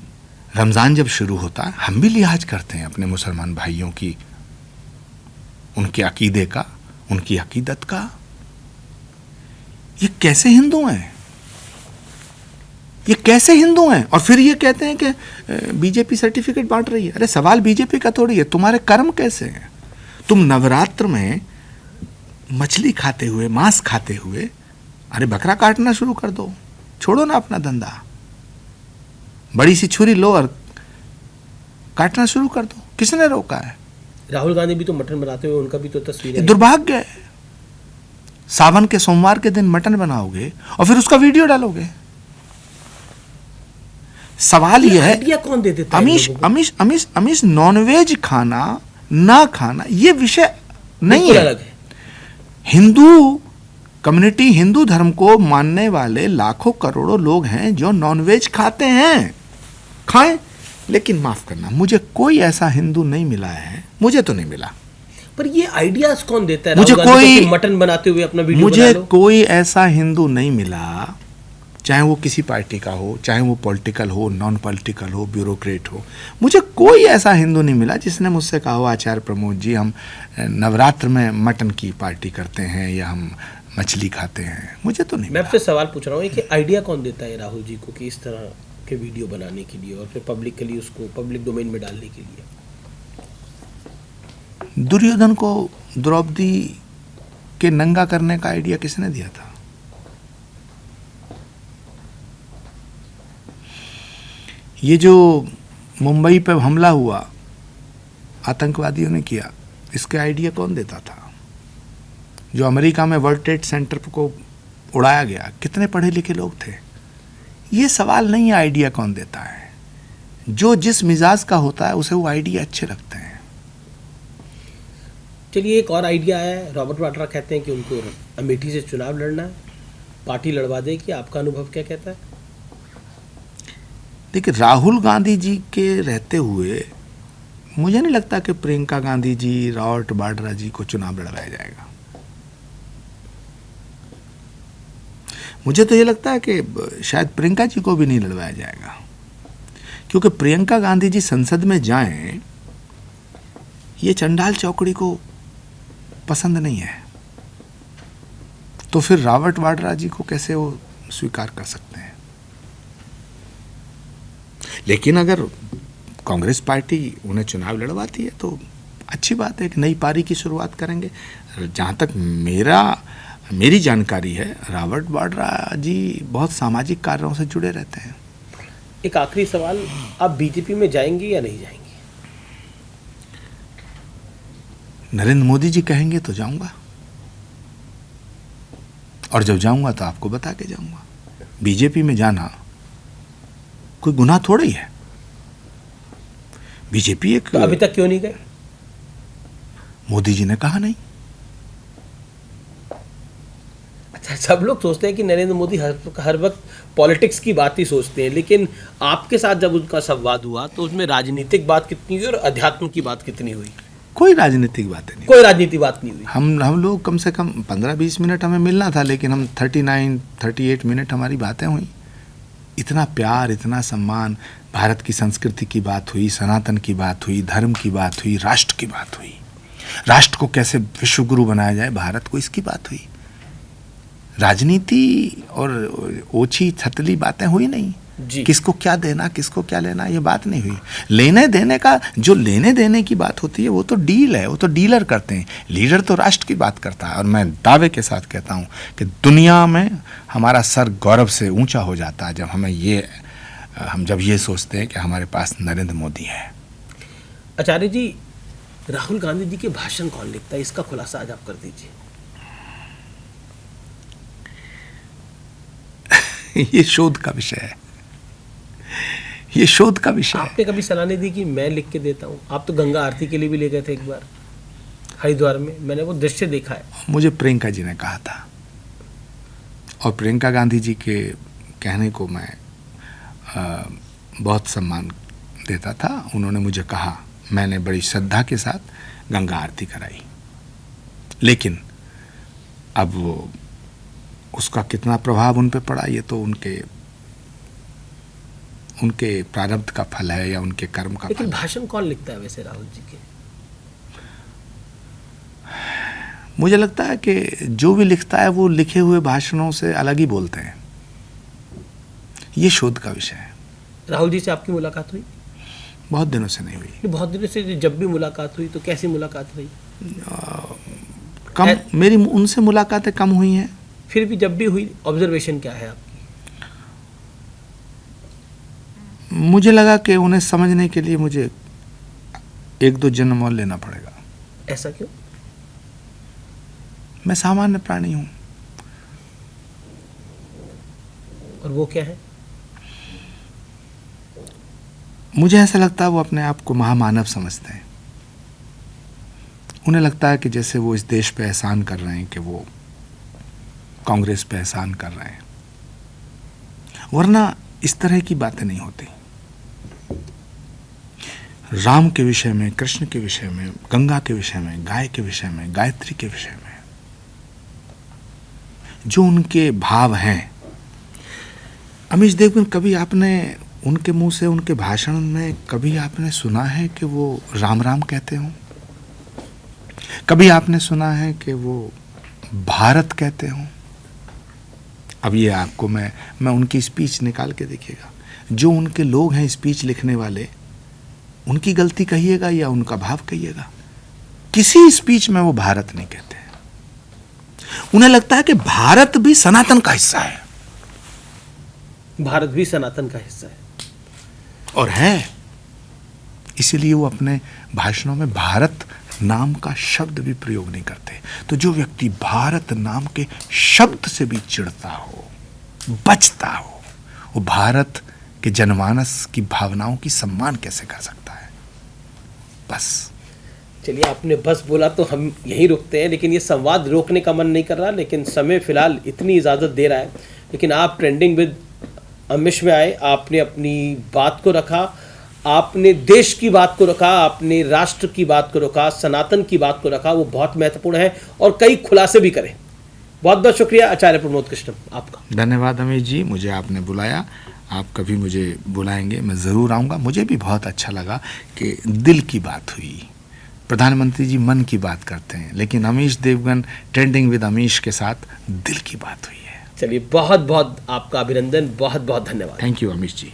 रमज़ान जब शुरू होता है, हम भी लिहाज करते हैं अपने मुसलमान भाइयों की, उनके अकीदे का, उनकी अकीदत का। ये कैसे हिंदू हैं? ये कैसे हिंदू हैं? और फिर ये कहते हैं कि बीजेपी सर्टिफिकेट बांट रही है। अरे सवाल बीजेपी का थोड़ी है, तुम्हारे कर्म कैसे हैं? तुम नवरात्र में मछली खाते हुए, मांस खाते हुए, अरे बकरा काटना शुरू कर दो, छोड़ो ना अपना धंधा, बड़ी सी छुरी लो और काटना शुरू कर दो। किसने रोका है? राहुल गांधी भी तो मटन बनाते हुए, उनका भी तो तस्वीर है। दुर्भाग्य है। सावन के सोमवार के दिन मटन बनाओगे और फिर उसका वीडियो डालोगे। सवाल यह है, आइडिया कौन दे देता है? अमीश नॉनवेज खाना ना खाना ये विषय नहीं है। अलग है। हिंदू कम्युनिटी, हिंदू धर्म को मानने वाले लाखों करोड़ों लोग हैं जो नॉनवेज खाते हैं, खाएं, लेकिन माफ करना, मुझे कोई ऐसा हिंदू नहीं मिला है, मुझे तो नहीं मिला। पर ये आइडियाज कौन देता है? मुझे कोई मटन बनाते हुए अपना वीडियो मुझे कोई ऐसा हिंदू नहीं मिला, चाहे वो किसी पार्टी का हो, चाहे वो पॉलिटिकल हो, नॉन पॉलिटिकल हो, ब्यूरोक्रेट हो, मुझे कोई ऐसा हिंदू नहीं मिला जिसने मुझसे कहा हो आचार्य प्रमोद जी हम नवरात्र में मटन की पार्टी करते हैं या हम मछली खाते हैं। मुझे तो नहीं। मैं आपसे सवाल पूछ रहा हूँ कि आइडिया कौन देता है राहुल जी को कि इस तरह के वीडियो बनाने के लिए और फिर पब्लिकली उसको पब्लिक डोमेन में डालने के लिए? दुर्योधन को द्रौपदी के नंगा करने का आइडिया किसने दिया था? ये जो मुंबई पे हमला हुआ आतंकवादियों ने किया, इसके आइडिया कौन देता था? जो अमेरिका में वर्ल्ड ट्रेड सेंटर को उड़ाया गया, कितने पढ़े लिखे लोग थे? ये सवाल नहीं है आइडिया कौन देता है, जो जिस मिजाज का होता है उसे वो आइडिया अच्छे लगते हैं। चलिए, एक और आइडिया आया है। रॉबर्ट वाड्रा कहते हैं कि उनको अमेठी से चुनाव लड़ना है, पार्टी लड़वा देगी। आपका अनुभव क्या कहता है? देखिए, राहुल गांधी जी के रहते हुए मुझे नहीं लगता कि प्रियंका गांधी जी, रॉबर्ट वाड्रा जी को चुनाव लड़वाया जाएगा। मुझे तो ये लगता है कि शायद प्रियंका जी को भी नहीं लड़वाया जाएगा, क्योंकि प्रियंका गांधी जी संसद में जाएं, ये चंडाल चौकड़ी को पसंद नहीं है, तो फिर रॉबर्ट वाड्रा जी को कैसे वो स्वीकार कर सकते हैं? लेकिन अगर कांग्रेस पार्टी उन्हें चुनाव लड़वाती है तो अच्छी बात है, एक नई पारी की शुरुआत करेंगे। जहाँ तक मेरी जानकारी है, रॉबर्ट वाड्रा जी बहुत सामाजिक कार्यों से जुड़े रहते हैं। एक आखिरी सवाल, आप बीजेपी में जाएंगे या नहीं जाएंगे? नरेंद्र मोदी जी कहेंगे तो जाऊंगा, और जब जाऊंगा तो आपको बता के जाऊंगा। बीजेपी में जाना कोई गुनाह थोड़ा ही है। बीजेपी एक, तो अभी तक क्यों नहीं गए? मोदी जी ने कहा नहीं। अच्छा, सब लोग सोचते हैं कि नरेंद्र मोदी हर वक्त पॉलिटिक्स की बात ही सोचते हैं, लेकिन आपके साथ जब उनका संवाद हुआ तो उसमें राजनीतिक बात कितनी हुई और अध्यात्म की बात कितनी हुई? कोई राजनीतिक बातें नहीं, कोई राजनीतिक बात नहीं हुई। हम लोग कम से कम 15-20 मिनट हमें मिलना था, लेकिन हम 39-38 मिनट हमारी बातें हुई। इतना प्यार, इतना सम्मान, भारत की संस्कृति की बात हुई, सनातन की बात हुई, धर्म की बात हुई, राष्ट्र की बात हुई, राष्ट्र को कैसे विश्वगुरु बनाया जाए भारत को, इसकी बात हुई। राजनीति और ओछी छतली बातें हुई नहीं जी। किसको क्या देना, किसको क्या लेना, ये बात नहीं हुई। लेने देने का, जो लेने देने की बात होती है वो तो डील है, वो तो डीलर करते हैं। लीडर तो राष्ट्र की बात करता है। और मैं दावे के साथ कहता हूँ कि दुनिया में हमारा सर गौरव से ऊंचा हो जाता है जब हम जब ये सोचते हैं कि हमारे पास नरेंद्र मोदी है। आचार्य जी, राहुल गांधी जी के भाषण कौन लिखता है, इसका खुलासा आज आप कर दीजिए। ये शोध का विषय है, ये शोध का विषय है। आपने कभी सलाह नहीं दी कि मैं लिख के देता हूँ? आप तो गंगा आरती के लिए भी ले गए थे एक बार हरिद्वार में, मैंने वो दृश्य देखा है। मुझे प्रियंका जी ने कहा था, और प्रियंका गांधी जी के कहने को मैं बहुत सम्मान देता था। उन्होंने मुझे कहा, मैंने बड़ी श्रद्धा के साथ गंगा आरती कराई, लेकिन अब वो उसका कितना प्रभाव उन पे पड़ा ये तो उनके प्रारब्ध का फल है या उनके कर्म का फल। लेकिन भाषण कौन लिखता है वैसे राहुल जी के? मुझे लगता है कि जो भी लिखता है वो लिखे हुए भाषणों से अलग ही बोलते हैं। ये शोध का विषय है। राहुल जी से आपकी मुलाकात हुई? बहुत दिनों से नहीं हुई। बहुत दिनों से जब भी मुलाकात हुई तो कैसी मुलाकात रही? कम, मेरी उनसे मुलाकातें कम हुई हैं। फिर भी जब भी हुई, ऑब्जर्वेशन क्या है आपकी? मुझे लगा कि उन्हें समझने के लिए मुझे 1-2 जन्म और लेना पड़ेगा। ऐसा क्यों? मैं सामान्य प्राणी हूं। और वो क्या है? मुझे ऐसा लगता है वो अपने आप को महामानव समझते हैं। उन्हें लगता है कि जैसे वो इस देश पे एहसान कर रहे हैं कि वो कांग्रेस पे एहसान कर रहे हैं, वरना इस तरह की बातें नहीं होती। राम के विषय में, कृष्ण के विषय में, गंगा के विषय में, गाय के विषय में, गायत्री के विषय में जो उनके भाव हैं। अमीश देवगन, कभी आपने उनके मुंह से, उनके भाषण में कभी आपने सुना है कि वो राम राम कहते हों? कभी आपने सुना है कि वो भारत कहते हों? अब ये आपको मैं उनकी स्पीच निकाल के देखिएगा। जो उनके लोग हैं स्पीच लिखने वाले, उनकी गलती कहिएगा या उनका भाव कहिएगा, किसी स्पीच में वो भारत नहीं कहते। उन्हें लगता है कि भारत भी सनातन का हिस्सा है। भारत भी सनातन का हिस्सा है। और है, इसीलिए वो अपने भाषणों में भारत नाम का शब्द भी प्रयोग नहीं करते। तो जो व्यक्ति भारत नाम के शब्द से भी चिढ़ता हो, बचता हो, वो भारत के जनमानस की भावनाओं की सम्मान कैसे कर सकता है? बस। चलिए, आपने बस बोला तो हम यहीं रुकते हैं, लेकिन ये संवाद रोकने का मन नहीं कर रहा, लेकिन समय फिलहाल इतनी इजाज़त दे रहा है। लेकिन आप ट्रेंडिंग विद अमिश में आए, आपने अपनी बात को रखा, आपने देश की बात को रखा, आपने राष्ट्र की बात को रखा, सनातन की बात को रखा, वो बहुत महत्वपूर्ण है, और कई खुलासे भी करें। बहुत बहुत शुक्रिया आचार्य प्रमोद कृष्णम आपका। धन्यवाद अमिश जी, मुझे आपने बुलाया। आप कभी मुझे बुलाएंगे, मैं ज़रूर आऊँगा। मुझे भी बहुत अच्छा लगा कि दिल की बात हुई। प्रधानमंत्री जी मन की बात करते हैं, लेकिन अमीश देवगन ट्रेंडिंग विद अमीश के साथ दिल की बात हुई है। चलिए, बहुत बहुत आपका अभिनंदन, बहुत बहुत धन्यवाद। Thank you Amish ji.